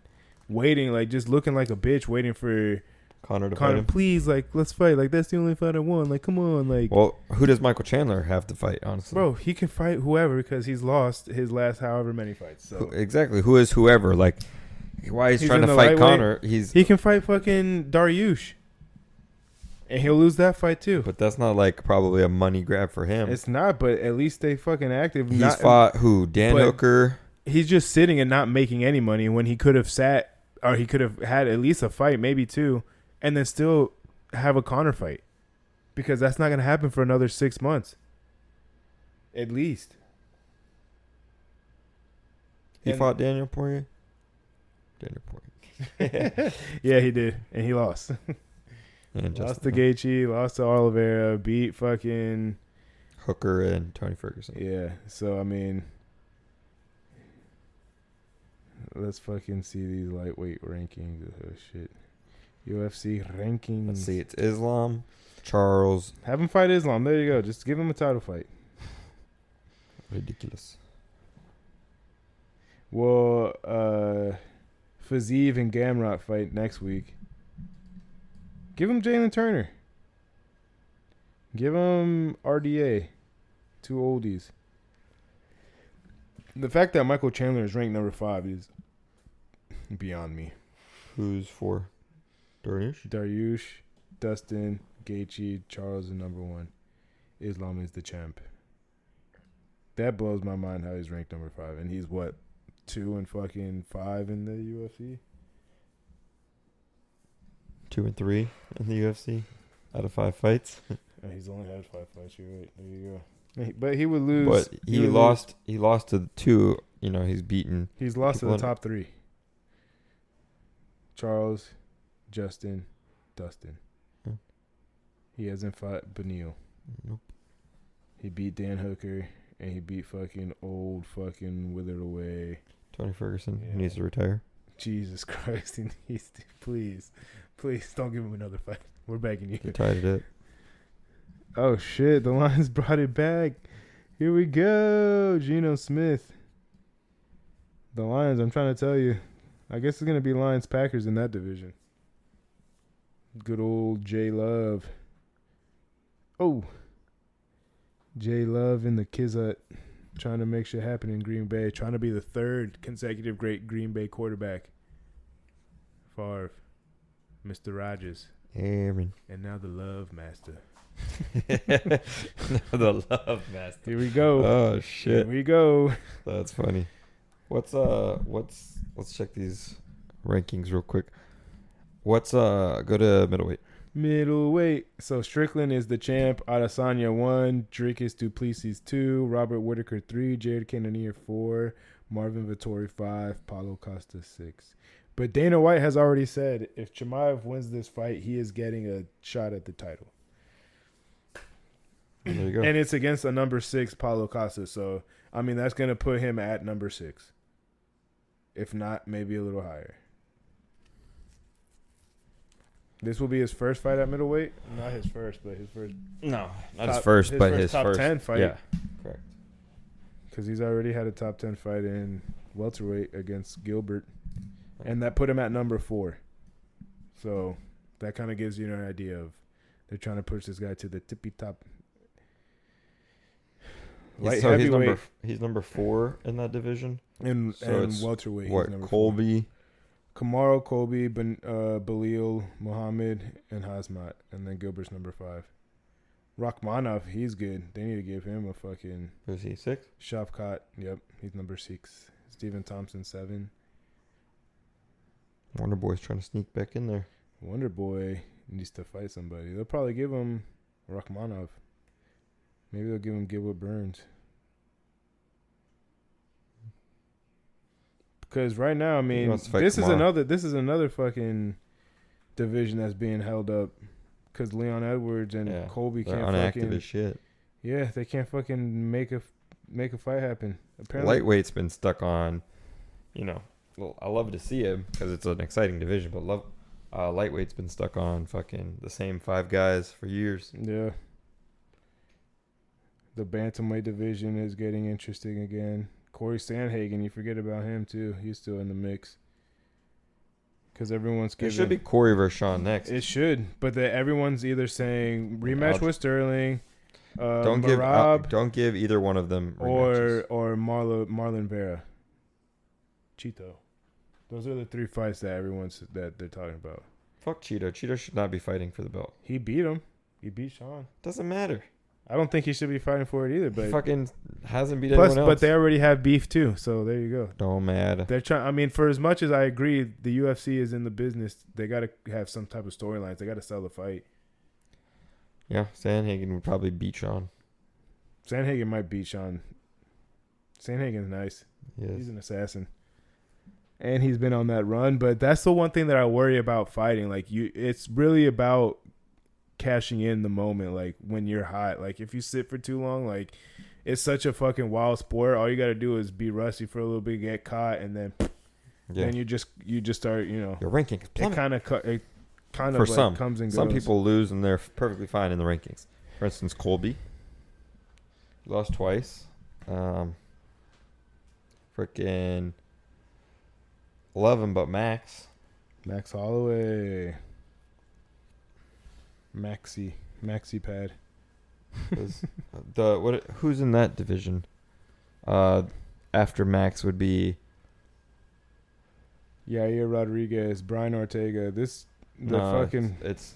S1: waiting, just looking like a bitch, waiting for
S2: Conor to fight him.
S1: Please, let's fight. That's the only fight I won. Come on,
S2: Well, who does Michael Chandler have to fight? Honestly,
S1: bro, he can fight whoever because he's lost his last however many fights. So
S2: exactly, who is whoever? Why he's trying to fight Conor? He
S1: can fight fucking Dariush, and he'll lose that fight too.
S2: But that's not probably a money grab for him.
S1: It's not, but at least they fucking active.
S2: He's fought who? Dan Hooker.
S1: He's just sitting and not making any money when he could have sat, or he could have had at least a fight, maybe 2. And then still have a Conor fight. Because that's not going to happen for another 6 months. At least.
S2: He fought Daniel Poirier? Daniel Poirier.
S1: Yeah, he did. And he lost.
S2: And
S1: lost to Gaethje, lost to Oliveira, beat fucking
S2: Hooker and Tony Ferguson.
S1: Yeah. So, I mean, Let's fucking see these lightweight rankings. Oh, shit. UFC rankings.
S2: Let's see. It's Islam, Charles.
S1: Have him fight Islam. There you go. Just give him a title fight.
S2: Ridiculous.
S1: Well, Fazeev and Gamrot fight next week. Give him Jalen Turner. Give him RDA. Two oldies. The fact that Michael Chandler is ranked number 5 is beyond me.
S2: Who's for?
S1: Dariush, Dustin, Gaethje, Charles is number 1. Islam is the champ. That blows my mind how he's ranked number 5. And he's what? 2 and fucking 5 in the UFC?
S2: 2 and 3 in the UFC out of 5 fights.
S1: He's only had 5 fights. You're right. There you go. But he would lose.
S2: But he lost. He lost to the 2. You know, he's beaten.
S1: He's lost to the top 3. Charles, Justin, Dustin.
S2: Hmm.
S1: He hasn't fought Beneil.
S2: Nope.
S1: He beat Dan Hooker, and he beat fucking old fucking withered away.
S2: Tony Ferguson
S1: Yeah.
S2: needs to retire.
S1: Jesus Christ. He needs to. Please don't give him another fight. We're begging you.
S2: He tied it up.
S1: Oh, shit. The Lions brought it back. Here we go. Geno Smith. The Lions, I'm trying to tell you. I guess it's going to be Lions-Packers in that division. Good old J Love. Oh. J Love in the Kizut. Trying to make shit happen in Green Bay. Trying to be the 3rd consecutive great Green Bay quarterback. Favre. Mr. Rogers.
S2: Aaron.
S1: And now the Love Master.
S2: The Love Master.
S1: Here we go.
S2: Oh shit.
S1: Here we go.
S2: That's funny. Let's check these rankings real quick. Go to middleweight.
S1: Middleweight. So Strickland is the champ. Adesanya 1. Dricus Duplessis 2. Robert Whittaker 3. Jared Cannonier 4. Marvin Vettori 5. Paulo Costa 6. But Dana White has already said if Chimaev wins this fight, he is getting a shot at the title.
S2: There you go.
S1: And it's against a number 6 Paulo Costa. So, I mean, that's going to put him at number 6. If not, maybe a little higher. This will be his first fight at middleweight? Not his first, but his first.
S2: No, not his first, but his
S1: top
S2: first
S1: 10 fight.
S2: Yeah, correct.
S1: Because he's already had a top 10 fight in welterweight against Gilbert. And that put him at number 4. So that kind of gives you an idea of they're trying to push this guy to the tippy top. Light
S2: So
S1: heavyweight.
S2: he's number 4 in that division.
S1: And
S2: it's
S1: welterweight. he's
S2: What,
S1: number 4.
S2: Colby?
S1: Kamaru, Colby, Belil, Muhammad, and Hazmat. And then Gilbert's number 5. Rachmanov, he's good. They need to give him a fucking
S2: Who's he, 6?
S1: Shavkat. Yep, he's number 6. Stephen Thompson, 7.
S2: Wonder Boy's trying to sneak back in there.
S1: Wonder Boy needs to fight somebody. They'll probably give him Rachmanov. Maybe they'll give him Gilbert Burns. Because right now, I mean, this is another fucking division that's being held up. Because Leon Edwards and Colby
S2: They're
S1: can't
S2: unactive
S1: fucking.
S2: as shit.
S1: Yeah, they can't fucking make a fight happen. Apparently,
S2: Lightweight's been stuck on, well, I love to see him because it's an exciting division, but lightweight's been stuck on fucking the same 5 guys for years.
S1: Yeah. The bantamweight division is getting interesting again. Corey Sandhagen, you forget about him too. He's still in the mix. Because everyone's giving.
S2: It should be Corey versus Sean next.
S1: It should, but everyone's either saying rematch with Sterling,
S2: don't give either one of them
S1: rematches. or Marlon Vera, Cheeto. Those are the 3 fights that they're talking about.
S2: Fuck Cheeto. Cheeto should not be fighting for the belt.
S1: He beat him. He beat Sean.
S2: Doesn't matter.
S1: I don't think he should be fighting for it either. But
S2: he fucking hasn't beat anyone else.
S1: But they already have beef too, so there you go.
S2: Don't matter.
S1: They're trying. I mean, for as much as I agree, the UFC is in the business. They got to have some type of storylines. They got to sell the fight.
S2: Yeah, Sandhagen would probably beat Sean.
S1: Sandhagen might beat Sean. Sandhagen's nice.
S2: Yes.
S1: He's an assassin. And he's been on that run, but that's the one thing that I worry about fighting. Like it's really about cashing in the moment, like when you're hot. Like if you sit for too long, like it's such a fucking wild sport. All you got to do is be rusty for a little bit, get caught, and then
S2: Yeah.
S1: then you just start,
S2: Your rankings
S1: it
S2: plummet.
S1: kind
S2: For
S1: of like
S2: some.
S1: comes and goes.
S2: Some people lose and they're perfectly fine in the rankings. For instance, Colby lost twice. Freaking 11, but Max.
S1: Max Holloway. Maxi pad.
S2: Who's in that division? After Max would be
S1: Yair Rodriguez, Brian Ortega.
S2: it's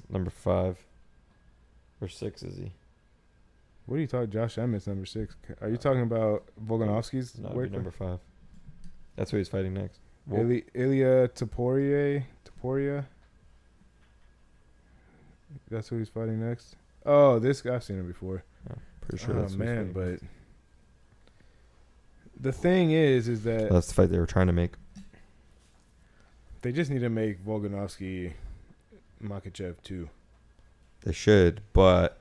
S2: number 5 or 6 is he?
S1: What are you talking? Josh Emmett's number 6. Are you talking about Volkanovski's?
S2: No, it'd be number 5. That's who he's fighting next.
S1: Ilya Taporia. That's who he's fighting next. Oh, this guy, I've seen him before.
S2: Pretty sure.
S1: Oh
S2: That's who he's
S1: man,
S2: fighting
S1: but
S2: next.
S1: the thing is that
S2: That's the fight they were trying to make.
S1: they just need to make Volkanovski Makhachev too.
S2: They should, but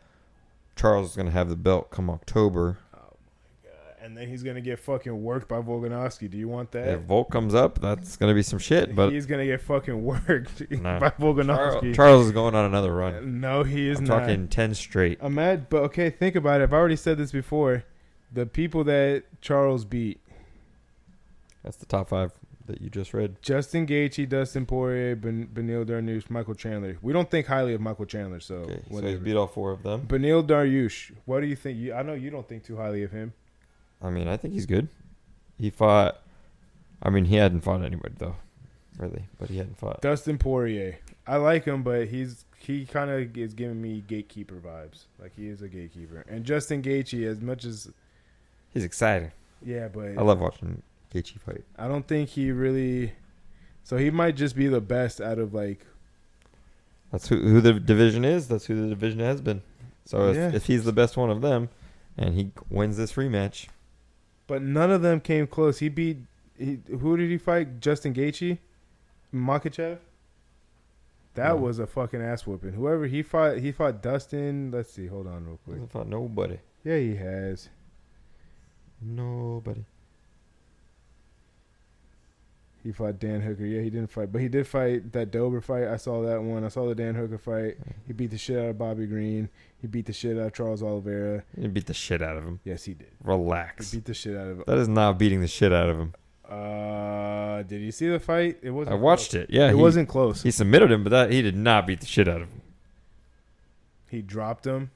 S2: Charles is going to have the belt come October.
S1: Oh my god! And then he's gonna get fucking worked by Volkanovski. Do you want that?
S2: If Volk comes up, that's going to be some shit. But
S1: he's gonna get fucking worked
S2: Nah.
S1: by Volkanovski.
S2: Charles is going on another run.
S1: No, he is
S2: I'm
S1: not.
S2: talking 10 straight.
S1: I'm mad, but okay, think about it. I've already said this before. The people that Charles beat:
S2: That's the top 5 that you just read.
S1: Justin Gaethje, Dustin Poirier, Beneil Dariush, Michael Chandler. We don't think highly of Michael Chandler, so
S2: Okay, so
S1: whatever.
S2: he's beat all 4 of them.
S1: Beneil Dariush, what do you think? I know you don't think too highly of him.
S2: I mean, I think he's good. He fought. I mean, he hadn't fought anybody though, really. But he hadn't fought.
S1: Dustin Poirier, I like him, but he kind of is giving me gatekeeper vibes. Like he is a gatekeeper. And Justin Gaethje, as much as
S2: He's exciting.
S1: yeah, but
S2: I love watching Gaethje fight.
S1: I don't think he really. So he might just be the best out of like.
S2: That's who the division is. That's who the division has been. So if he's the best one of them, and he wins this rematch,
S1: But none of them came close. Who did he fight? Justin Gaethje? Makhachev? That was a fucking ass whooping. Whoever he fought Dustin. Let's see. Hold on real
S2: he
S1: quick.
S2: hasn't fought nobody.
S1: Yeah, he has.
S2: Nobody.
S1: He fought Dan Hooker. Yeah, he didn't fight. But he did fight that Dober fight. I saw that one. I saw the Dan Hooker fight. He beat the shit out of Bobby Green. He beat the shit out of Charles Oliveira.
S2: You beat the shit out of him.
S1: Yes, he did.
S2: Relax.
S1: He beat the shit out of him.
S2: That is not beating the shit out of him.
S1: Did you see the fight? It wasn't.
S2: I watched it. Yeah,
S1: It wasn't close.
S2: He submitted him, but he did not beat the shit out of him.
S1: He dropped him.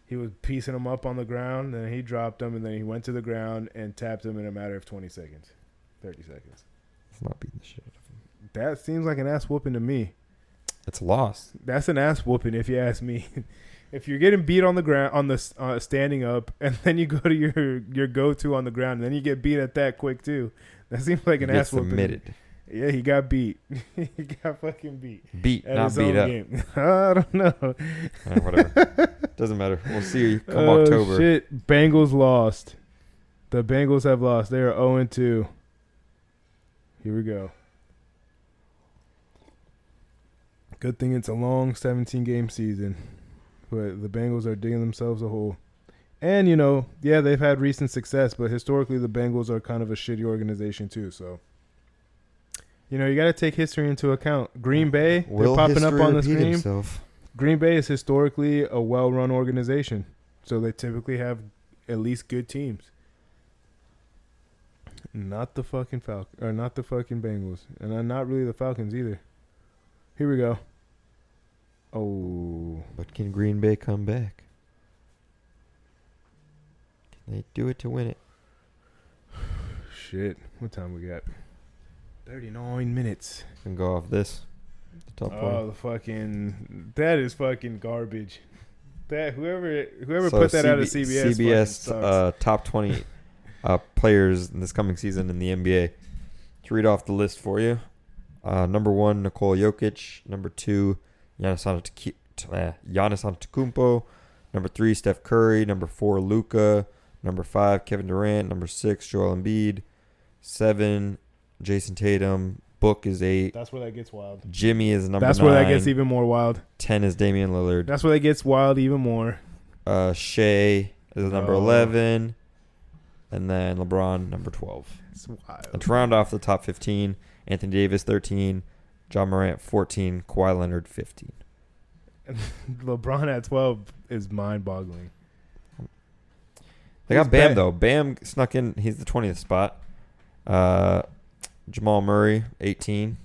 S1: He was piecing him up on the ground, and he dropped him, and then he went to the ground and tapped him in a matter of 20 seconds, 30 seconds.
S2: It's not beating the shit out of him.
S1: That seems like an ass whooping to me.
S2: It's a loss.
S1: That's an ass whooping if you ask me. If you're getting beat on the ground, on the standing up, and then you go to your go-to on the ground, and then you get beat at that quick too, that seems like an ass whooping.
S2: Submitted.
S1: Yeah, he got beat. He got fucking beat.
S2: Beat,
S1: At
S2: not
S1: his
S2: beat
S1: own
S2: up.
S1: game. I don't know.
S2: Whatever. Doesn't matter. We'll see you come October.
S1: Shit. Bengals lost. The Bengals have lost. They are 0-2. Here we go. Good thing it's a long 17-game season. But the Bengals are digging themselves a hole. And, they've had recent success, but historically the Bengals are kind of a shitty organization too, so. You got to take history into account. Green Bay, they're popping up on the screen. Green Bay is historically a well-run organization, so they typically have at least good teams. Not the fucking not the fucking Bengals, and not really the Falcons either. Here we go. Oh,
S2: But can Green Bay come back? Can they do it to win it?
S1: shit! What time we got? 39 minutes.
S2: Can go off this. The top
S1: That is fucking garbage. That whoever
S2: So
S1: put that out of CBS.
S2: CBS top 20 players in this coming season in the NBA. To read off the list for you. Number 1, Nikola Jokic. Number 2, Giannis Antetokounmpo. Number 3, Steph Curry. Number 4, Luka. Number 5, Kevin Durant. Number 6, Joel Embiid. 7, Jason Tatum. Book is 8.
S1: That's where that gets wild.
S2: Jimmy is number 9.
S1: That's where that gets even more wild.
S2: 10 is Damian Lillard.
S1: That's where that gets wild even more.
S2: Shea is number 11. and then LeBron number 12.
S1: It's wild.
S2: And to round off the top 15, Anthony Davis 13, John Morant 14, Kawhi Leonard 15.
S1: LeBron at 12 is mind-boggling.
S2: They got Bam, though. Bam snuck in. He's the 20th spot. Jamal Murray, 18.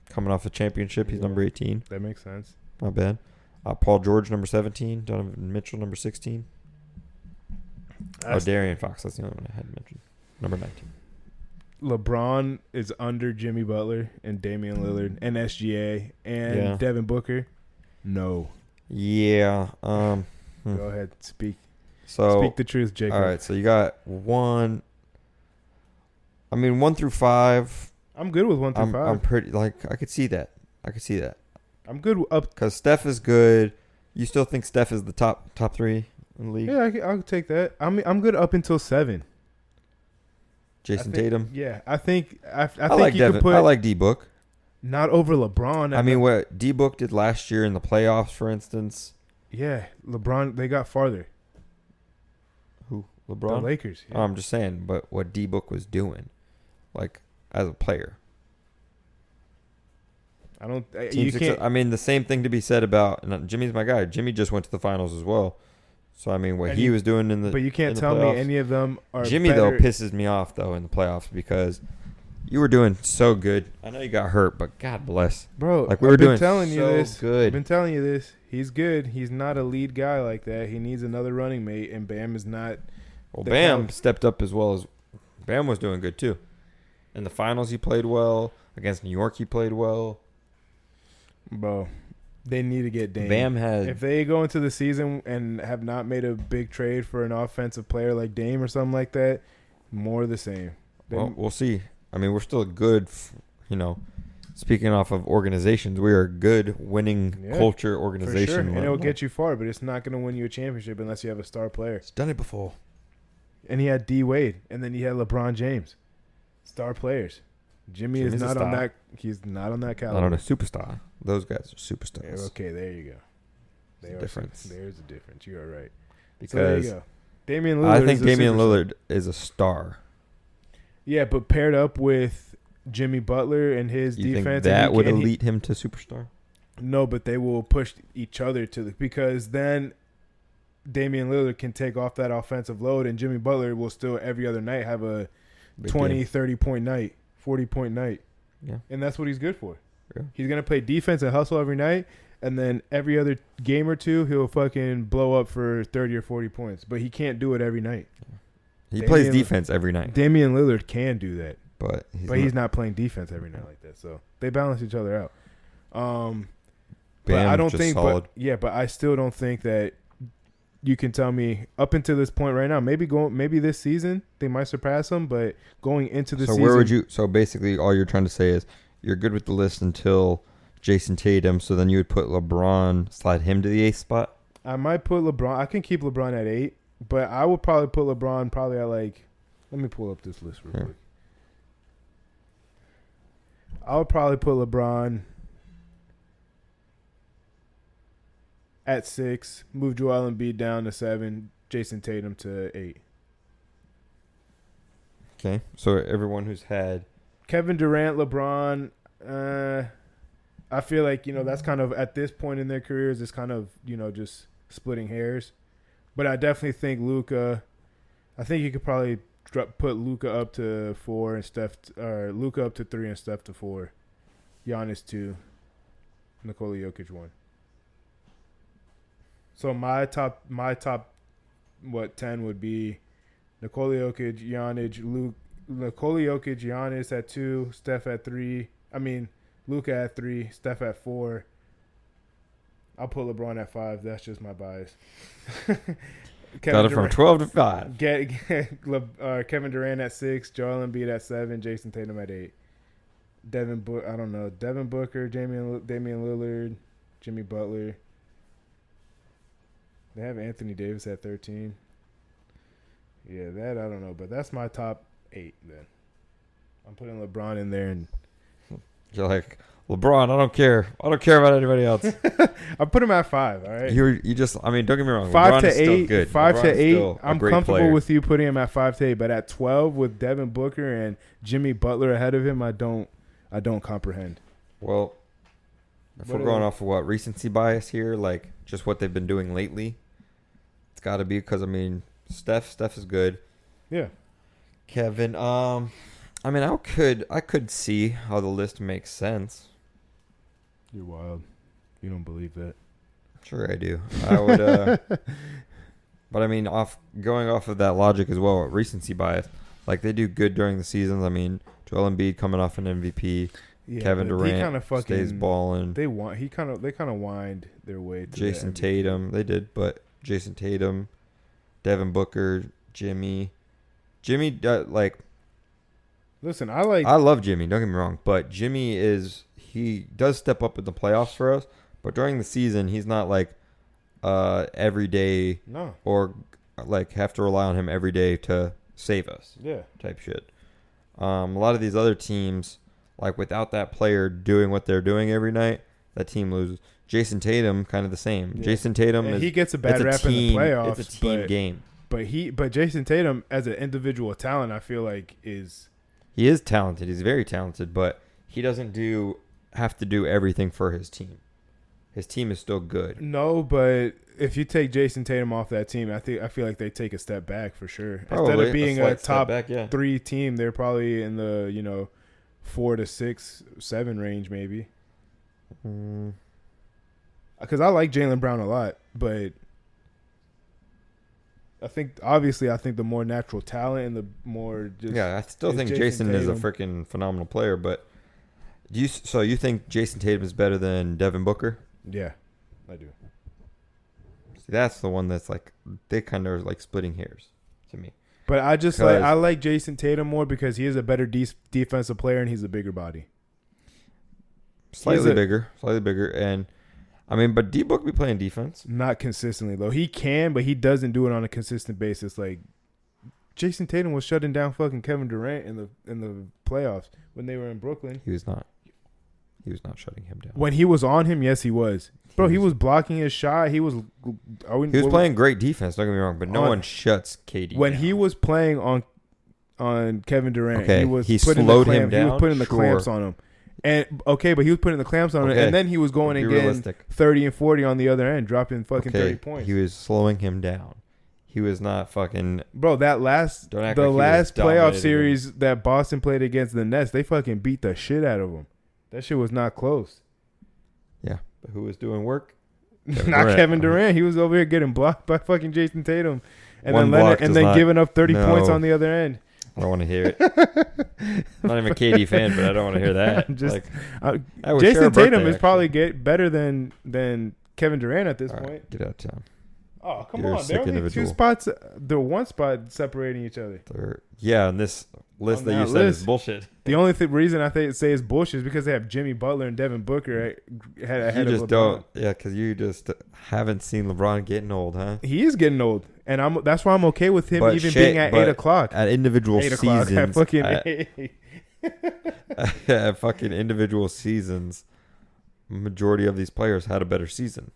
S2: Coming off a championship. He's number 18.
S1: That makes sense.
S2: Not bad. Paul George, number 17. Donovan Mitchell, number 16. Darian Fox. That's the only one I had mentioned. Number 19.
S1: LeBron is under Jimmy Butler and Damian Lillard and SGA and Devin Booker. No.
S2: Yeah.
S1: Go ahead. Speak the truth, Jacob.
S2: All right. So you got 1 through 5.
S1: I'm good with 1 through 5.
S2: I'm pretty, I could see that.
S1: I'm good up.
S2: Because Steph is good. You still think Steph is the top 3 in the league?
S1: Yeah, I'll take that. I'm good up until 7.
S2: Jason Tatum.
S1: Yeah, I think I
S2: like
S1: you
S2: Devin.
S1: could put
S2: I like D-Book.
S1: Not over LeBron.
S2: What D-Book did last year in the playoffs, for instance.
S1: Yeah, LeBron, they got farther.
S2: Who? LeBron?
S1: The Lakers. Yeah.
S2: I'm just saying, but what D-Book was doing, as a player.
S1: I don't.
S2: The same thing to be said about. And Jimmy's my guy. Jimmy just went to the finals as well. So what he was doing in the.
S1: But you can't tell me any of them are.
S2: Jimmy
S1: better.
S2: though pisses me off though in the playoffs because you were doing so good. I know you got hurt, but God bless,
S1: bro.
S2: We were doing
S1: telling
S2: so
S1: you this.
S2: good.
S1: I've been telling you this. He's good. He's not a lead guy like that. He needs another running mate, and Bam is not.
S2: Well, Bam stepped up as well as Bam was doing good too. In the finals, he played well. Against New York, he played well.
S1: Bro, they need to get Dame.
S2: Bam had.
S1: If they go into the season and have not made a big trade for an offensive player like Dame or something like that, more of the same.
S2: We'll see. We're still a good, speaking off of organizations, we are a good winning culture organization.
S1: For sure. And it'll get you far, but it's not going to win you a championship unless you have a star player.
S2: He's done it before.
S1: And he had D Wade, and then he had LeBron James. Star players. Jimmy's not on that. He's not on that caliber.
S2: Not on a superstar. Those guys are superstars.
S1: Yeah, okay, there you go.
S2: There's a difference.
S1: There's a difference. You are right.
S2: Because
S1: so there you go. Damian Lillard.
S2: I think Damian Lillard is a star.
S1: Yeah, but paired up with Jimmy Butler and his defense,
S2: think that would elite him to superstar?
S1: No, but they will push each other because then Damian Lillard can take off that offensive load, and Jimmy Butler will still every other night have a 20, 30-point night, 40-point night.
S2: Yeah.
S1: And that's what he's good for.
S2: Yeah.
S1: He's going to play defense and hustle every night, and then every other game or two, he'll fucking blow up for 30 or 40 points. But he can't do it every night.
S2: He plays defense every night.
S1: Damian Lillard can do that.
S2: But
S1: he's not playing defense every night like that. So they balance each other out. But
S2: Bam,
S1: I don't
S2: just
S1: think
S2: solid.
S1: But I still don't think that you can tell me up until this point right now, maybe this season they might surpass him, but going into the season.
S2: So where would you? So basically, all you're trying to say is you're good with the list until Jason Tatum. So then you would put LeBron, slide him to the 8th spot.
S1: I might put LeBron. I can keep LeBron at 8, but I would probably put LeBron at Let me pull up this list real quick. I would probably put LeBron at 6, move Joel Embiid down to 7, Jason Tatum to 8.
S2: Okay, so everyone who's had
S1: Kevin Durant, LeBron, I feel like, that's kind of at this point in their careers, it's kind of, just splitting hairs. But I definitely think Luka, I think you could probably put Luka up to 4 and Luka up to 3 and Steph to 4. Giannis 2, Nikola Jokic 1. So my top 10 would be Nikola Jokic, Giannis at 2, Steph at 3. Luka at 3, Steph at 4. I'll put LeBron at 5. That's just my bias.
S2: Got it from 12 to 5.
S1: Kevin Durant at 6, Joel Embiid at 7, Jason Tatum at 8. Devin Booker, Damian Lillard, Jimmy Butler. They have Anthony Davis at 13. Yeah, that I don't know, but that's my top 8 then. I'm putting LeBron in there, and
S2: You're like, LeBron, I don't care. I don't care about anybody else.
S1: I put him at 5. All right.
S2: You just, I mean, don't get me wrong.
S1: 5
S2: LeBron
S1: to
S2: is still
S1: 8.
S2: good.
S1: 5
S2: LeBron
S1: to
S2: is
S1: 8.
S2: still a
S1: I'm
S2: great
S1: comfortable
S2: player.
S1: with you putting him at 5 to 8, but at 12 with Devin Booker and Jimmy Butler ahead of him, I don't comprehend.
S2: Well, if we're going off of what recency bias here, like just what they've been doing lately, it's got to be because I mean, Steph is good.
S1: Yeah.
S2: Kevin, I mean, I could see how the list makes sense.
S1: You're wild. You don't believe that.
S2: Sure, I do. I would, but I mean, going off of that logic as well, recency bias. Like they do good during the seasons. I mean, Joel Embiid coming off an MVP.
S1: Yeah,
S2: Kevin Durant
S1: kind of
S2: stays balling.
S1: They kind of wind their way to
S2: Jason Tatum, they did, but Jason Tatum, Devin Booker, Jimmy, like.
S1: Listen,
S2: I love Jimmy. Don't get me wrong, but he does step up in the playoffs for us. But during the season, he's not like every day or like have to rely on him every day to save us.
S1: Yeah,
S2: type shit. A lot of these other teams, like without that player doing what they're doing every night, that team loses. Jason Tatum, kind of the same. Yeah. Jason Tatum,
S1: he gets a bad rap in the playoffs.
S2: It's a team game.
S1: But Jason Tatum, as an individual talent, I feel like
S2: he is talented. He's very talented, but he doesn't have to do everything for his team. His team is still good.
S1: No, but if you take Jason Tatum off that team, I feel like they take a step back for sure.
S2: Probably.
S1: Instead of being a top
S2: back,
S1: 3 team, they're probably in the 4 to 6, 7 range maybe. Because I like Jaylen Brown a lot, but I think the more natural talent and the more just
S2: I still think Jason is a freaking phenomenal player. But you think Jason Tatum is better than Devin Booker?
S1: Yeah, I do.
S2: See, that's the one that's like they kind of are like splitting hairs to me.
S1: But I like Jason Tatum more because he is a better defensive player and he's a bigger body.
S2: Slightly bigger, and I mean, but D-Book be playing defense.
S1: Not consistently though. He can, but he doesn't do it on a consistent basis. Like Jason Tatum was shutting down fucking Kevin Durant in the playoffs when they were in Brooklyn.
S2: He was not shutting him down.
S1: When he was on him, yes, he was. Bro, he was blocking his shot. He was
S2: playing great defense. Don't get me wrong, but no one shuts KD
S1: when
S2: down.
S1: he was playing on Kevin Durant.
S2: Okay,
S1: he
S2: slowed him down.
S1: He was putting the clamps on him, but he was putting the clamps on him, and then he was going and getting 30 and 40 on the other end, dropping fucking 30 points.
S2: He was slowing him down. He was not fucking.
S1: Bro, the last playoff series that Boston played against the Nets, they fucking beat the shit out of him. That shit was not close.
S2: Yeah, but who was doing work?
S1: Kevin Durant. He was over here getting blocked by fucking Jason Tatum, and then giving up 30 points on the other end.
S2: I don't want to hear it. I'm not even a KD fan, but I don't want to hear that.
S1: Jason Tatum is probably better than Kevin Durant at this point.
S2: Right, get out of town.
S1: Oh, come on. There are only 2 spots. The one spot separating each other.
S2: And this list that you said is bullshit.
S1: The only reason I say is bullshit is because they have Jimmy Butler and Devin Booker ahead of LeBron.
S2: Because you just haven't seen LeBron getting old, huh?
S1: He is getting old, and that's why I'm okay with him being at 8 o'clock.
S2: At individual seasons.
S1: At fucking
S2: at fucking individual seasons, majority of these players had a better season.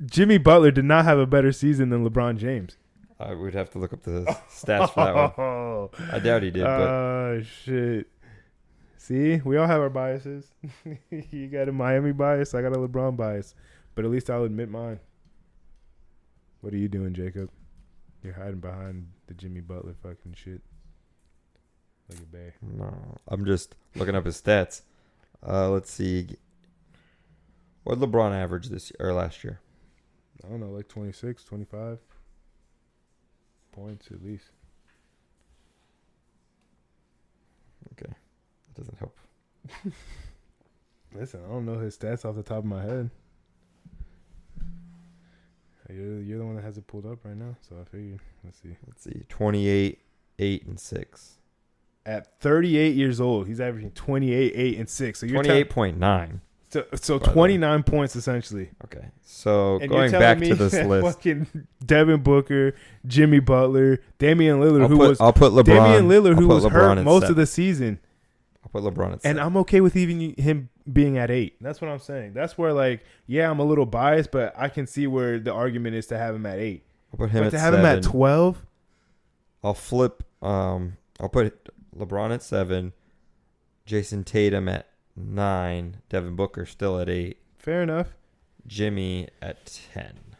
S1: Jimmy Butler did not have a better season than LeBron James.
S2: I would have to look up the stats for that one. I doubt he did.
S1: Oh, shit. See, we all have our biases. You got a Miami bias. I got a LeBron bias. But at least I'll admit mine. What are you doing, Jacob? You're hiding behind the Jimmy Butler fucking shit. Look at Bay.
S2: No, I'm just looking up his stats. Let's see. What did LeBron average this year or last year?
S1: I don't know, like 26, 25 points at least.
S2: Okay. That doesn't help.
S1: Listen, I don't know his stats off the top of my head. You're the one that has it pulled up right now, so I figured. Let's see.
S2: 28, 8, and 6.
S1: At 38 years old, he's averaging 28, 8, and 6. So you're
S2: 28.9.
S1: So
S2: By the way.
S1: 29 points essentially.
S2: Okay. So
S1: And
S2: going
S1: you're
S2: back
S1: telling me
S2: to this
S1: that
S2: list,
S1: fucking Devin Booker, Jimmy Butler, Damian Lillard,
S2: I'll put LeBron.
S1: Damian Lillard, who
S2: I'll
S1: was
S2: put
S1: hurt
S2: LeBron at
S1: most
S2: 7.
S1: of the season.
S2: I'll put LeBron at 7.
S1: And I'm okay with even him being at 8. That's what I'm saying. That's where, like, yeah, I'm a little biased, but I can see where the argument is to have him at 8.
S2: I'll put him
S1: But
S2: at
S1: to
S2: 7.
S1: have him at 12?
S2: I'll flip. I'll put LeBron at 7. Jason Tatum at 9. Devin Booker still at 8.
S1: Fair enough.
S2: Jimmy at 10.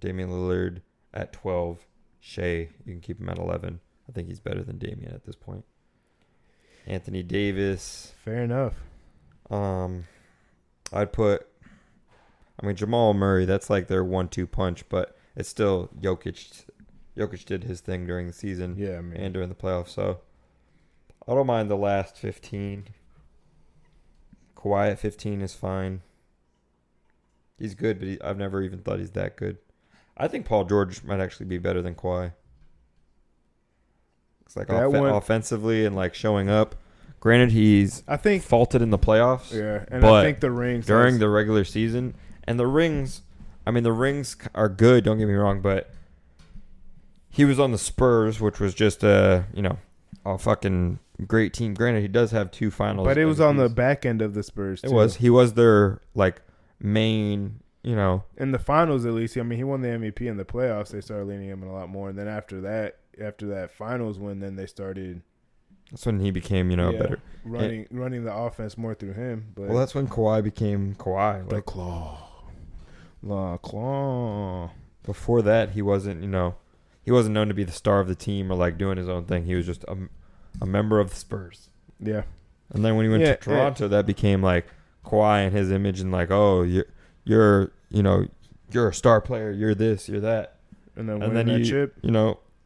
S2: Damian Lillard at 12. Shea, you can keep him at 11. I think he's better than Damian at this point. Anthony Davis.
S1: Fair enough.
S2: I'd put. I mean, Jamal Murray. That's like their 1-2 punch, but it's still Jokic. Jokic did his thing during the season,
S1: Yeah, I mean,
S2: and during the playoffs. So I don't mind the last 15. Kawhi at 15 is fine. He's good, but I've never even thought he's that good. I think Paul George might actually be better than Kawhi. It's like offensively and like showing up. Granted, he's faulted in the playoffs.
S1: Yeah, and
S2: but
S1: I think the rings
S2: during the regular season and the rings. I mean, the rings are good. Don't get me wrong, but he was on the Spurs, which was just a fucking great team. Granted, he does have 2 finals,
S1: but it was
S2: MVPs.
S1: on the back end of the Spurs. Too.
S2: He was their like main.
S1: In the finals, at least. I mean, he won the MVP in the playoffs. They started leaning him in a lot more, and then after that finals win, then they started.
S2: That's when he became, better.
S1: Running the offense more through him. But
S2: well, that's when Kawhi became Kawhi.
S1: The claw.
S2: Before that, he wasn't, he wasn't known to be the star of the team or like doing his own thing. He was just a member of the Spurs.
S1: Yeah.
S2: And then when he went to Toronto, that became like Kawhi and his image and like, oh, you're a star player. You're this, you're that.
S1: And then that chip.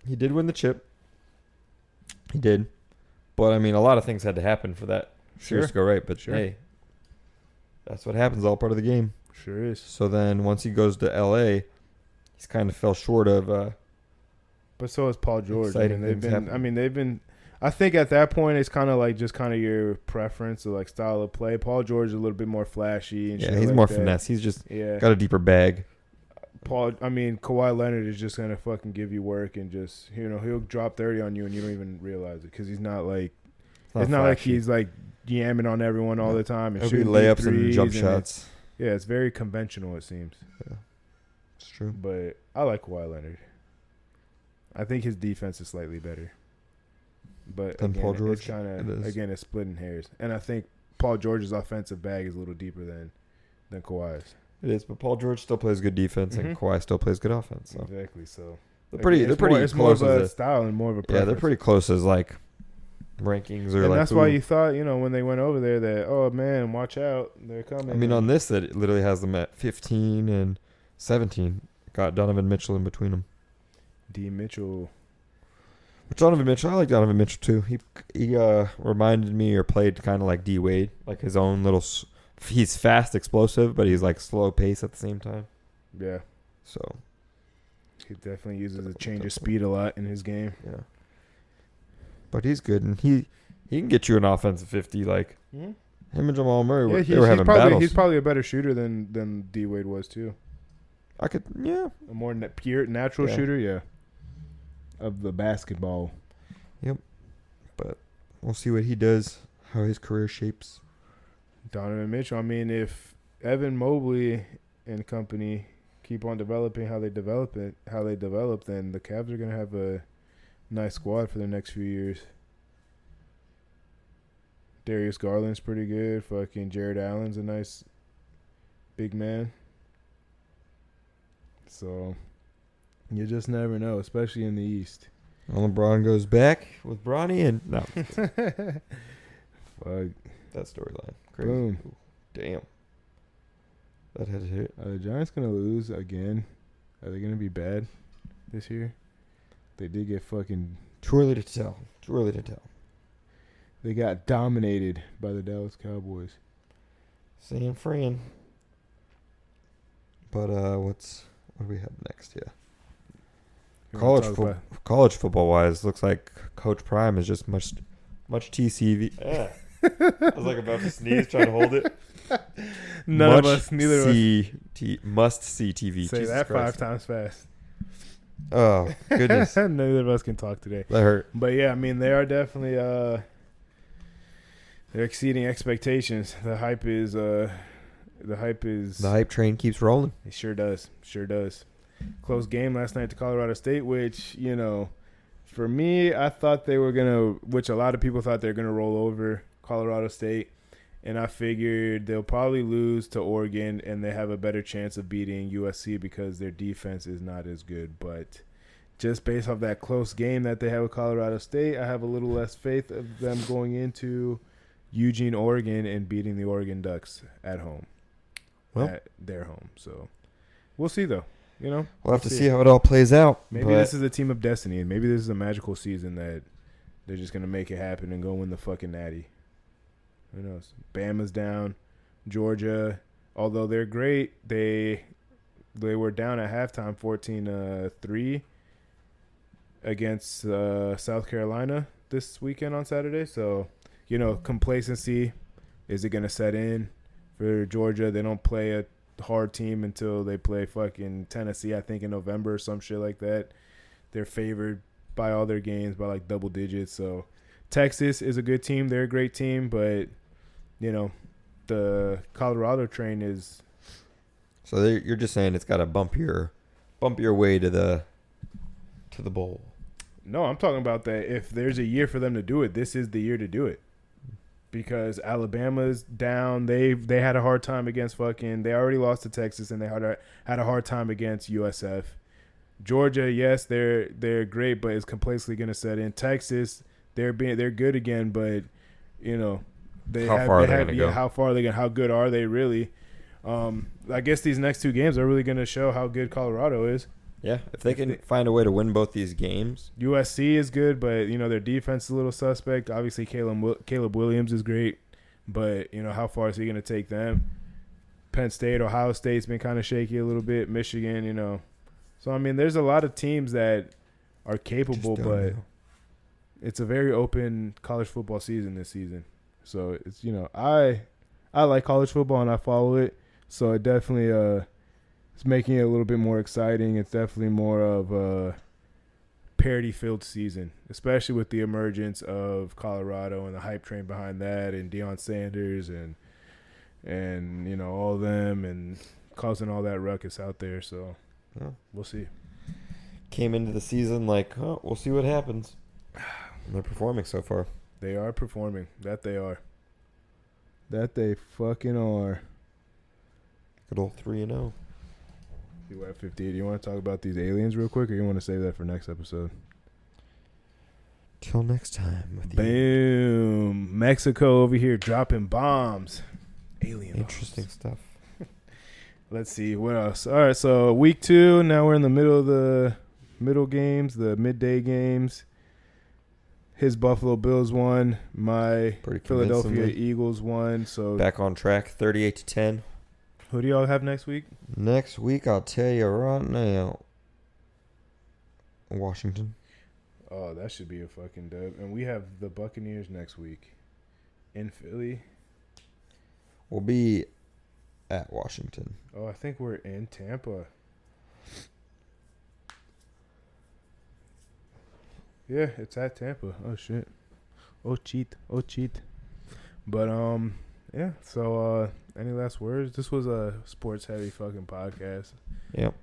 S2: He did win the chip. He did. But, I mean, a lot of things had to happen for that series to go right. But, hey, that's what happens. All part of the game.
S1: Sure is.
S2: So then once he goes to L.A., he's kind of fell short of
S1: but so is Paul George.
S2: They've
S1: been I think at that point it's kind of like just kind of your preference or like style of play. Paul George is a little bit more flashy and shit.
S2: He's
S1: like
S2: more
S1: that.
S2: finesse. He's just got a deeper bag.
S1: Kawhi Leonard is just gonna fucking give you work and just he'll drop 30 on you and you don't even realize it because he's not like it's not like he's like yamming on everyone all the time and
S2: It'll
S1: shooting
S2: be layups and jump
S1: threes
S2: shots.
S1: It's very conventional, it seems.
S2: Yeah, it's true.
S1: But I like Kawhi Leonard. I think his defense is slightly better. But
S2: Than Paul George?
S1: It's kind of it's splitting hairs, and I think Paul George's offensive bag is a little deeper than Kawhi's.
S2: It is, but Paul George still plays good defense, and Kawhi still plays good offense. So.
S1: Exactly. So
S2: they're pretty
S1: it's
S2: close.
S1: More of a style and more of a preference.
S2: Yeah, they're pretty close as like rankings or
S1: and
S2: like.
S1: That's why you thought when they went over there that man, watch out, they're coming.
S2: I mean, on this it literally has them at 15 and 17. Got Donovan Mitchell in between them.
S1: D. Mitchell.
S2: But Donovan Mitchell, I like Donovan Mitchell too. He reminded me or played kind of like D Wade, like his own little. He's fast, explosive, but he's like slow pace at the same time.
S1: Yeah.
S2: So
S1: he definitely uses a change of speed a lot in his game.
S2: Yeah. But he's good, and he can get you an offensive 50. Like him and Jamal Murray, they were having battles.
S1: He's probably a better shooter than D Wade was too.
S2: A
S1: more pure natural shooter, of the basketball.
S2: Yep. But we'll see what he does, how his career shapes.
S1: Donovan Mitchell. I mean, if Evan Mobley and company keep on developing how they develop, then the Cavs are gonna have a nice squad for the next few years. Darius Garland's pretty good. Fucking Jared Allen's a nice big man. So you just never know, especially in the East.
S2: Well, LeBron goes back with Bronny and no.
S1: Fuck.
S2: That storyline. Crazy.
S1: Boom.
S2: Ooh, damn. That had to hit.
S1: Are the Giants going to lose again? Are they going to be bad this year? They did get fucking...
S2: Too early to tell.
S1: They got dominated by the Dallas Cowboys.
S2: San Fran. But what do we have next? Yeah. College football wise, looks like Coach Prime is just much TCV. I was like about to sneeze, trying to hold it.
S1: None of us, neither of us.
S2: Must see TV.
S1: Say
S2: Jesus
S1: that
S2: Christ.
S1: 5 times fast.
S2: Oh, goodness.
S1: Neither of us can talk today.
S2: That hurt.
S1: But yeah, I mean, they are definitely they're exceeding expectations. The hype
S2: train keeps rolling.
S1: It sure does. Sure does. Close game last night to Colorado State, which, you know, for me, I thought they were going to, which a lot of people thought they were going to roll over Colorado State. And I figured they'll probably lose to Oregon and they have a better chance of beating USC because their defense is not as good. But just based off that close game that they have with Colorado State, I have a little less faith of them going into Eugene, Oregon and beating the Oregon Ducks at home.
S2: Well,
S1: at their home. So we'll see, though. You know,
S2: we'll have to see how it all plays out.
S1: Maybe this is a team of destiny, and maybe this is a magical season that they're just gonna make it happen and go win the fucking Natty. Who knows? Bama's down, Georgia. Although they're great, they were down at halftime, 14-3 against South Carolina this weekend on Saturday. So, you know, complacency, is it gonna set in for Georgia? They don't play a hard team until they play fucking Tennessee, I think, in November or some shit like that. They're favored by all their games by like double digits. So Texas is a good team. They're a great team, but you know, the Colorado train is.
S2: So you're just saying it's got to bump your way to the bowl.
S1: No, I'm talking about that if there's a year for them to do it, this is the year to do it. Because Alabama's down. They had a hard time against fucking. They already lost to Texas, and they had a hard time against USF. Georgia, yes, they're great, but it's complacently going to set in. Texas, they're good again, but you know how far are they going? How good are they really? I guess these next two games are really going to show how good Colorado is.
S2: Yeah, if they can find a way to win both these games.
S1: USC is good, but, you know, their defense is a little suspect. Obviously, Caleb Williams is great, but, you know, how far is he going to take them? Penn State, Ohio State's been kind of shaky a little bit. Michigan, you know. So, I mean, there's a lot of teams that are capable, but it's a very open college football season this season. So, it's, you know, I like college football and I follow it. So, it definitely it's making it a little bit more exciting. It's definitely more of a parity-filled season, especially with the emergence of Colorado and the hype train behind that, and Deion Sanders and you know, all of them, and causing all that ruckus out there. So we'll see.
S2: Came into the season like, oh, we'll see what happens. And they're performing so far.
S1: They are performing. That they are. That they fucking are.
S2: Good old 3-0.
S1: You at 58. Do you want to talk about these aliens real quick, or you want to save that for next episode?
S2: Till next time.
S1: Boom. Mexico over here dropping bombs. Alien
S2: Interesting stuff.
S1: Let's see. What else? All right, so week 2. Now we're in the middle of the middle games, the midday games. His Buffalo Bills won. My Philadelphia Eagles won. So
S2: back on track, 38-10.
S1: Who do y'all have next week?
S2: Next week, I'll tell you right now. Washington.
S1: Oh, that should be a fucking dub. And we have the Buccaneers next week in Philly.
S2: We'll be at Washington.
S1: Oh, I think we're in Tampa. Yeah, it's at Tampa. Oh, shit. Oh, cheat. But, yeah, so, any last words? This was a sports-heavy fucking podcast.
S2: Yep.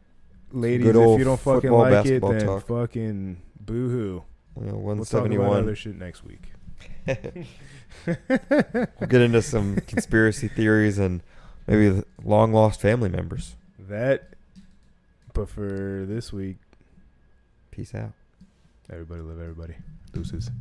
S1: Ladies, if you don't fucking like it, then
S2: talk.
S1: Fucking boo-hoo.
S2: Yeah, 171.
S1: We'll talk about other shit next week.
S2: We'll get into some conspiracy theories and maybe long-lost family members.
S1: That, but for this week,
S2: peace out.
S1: Everybody love everybody. Deuces.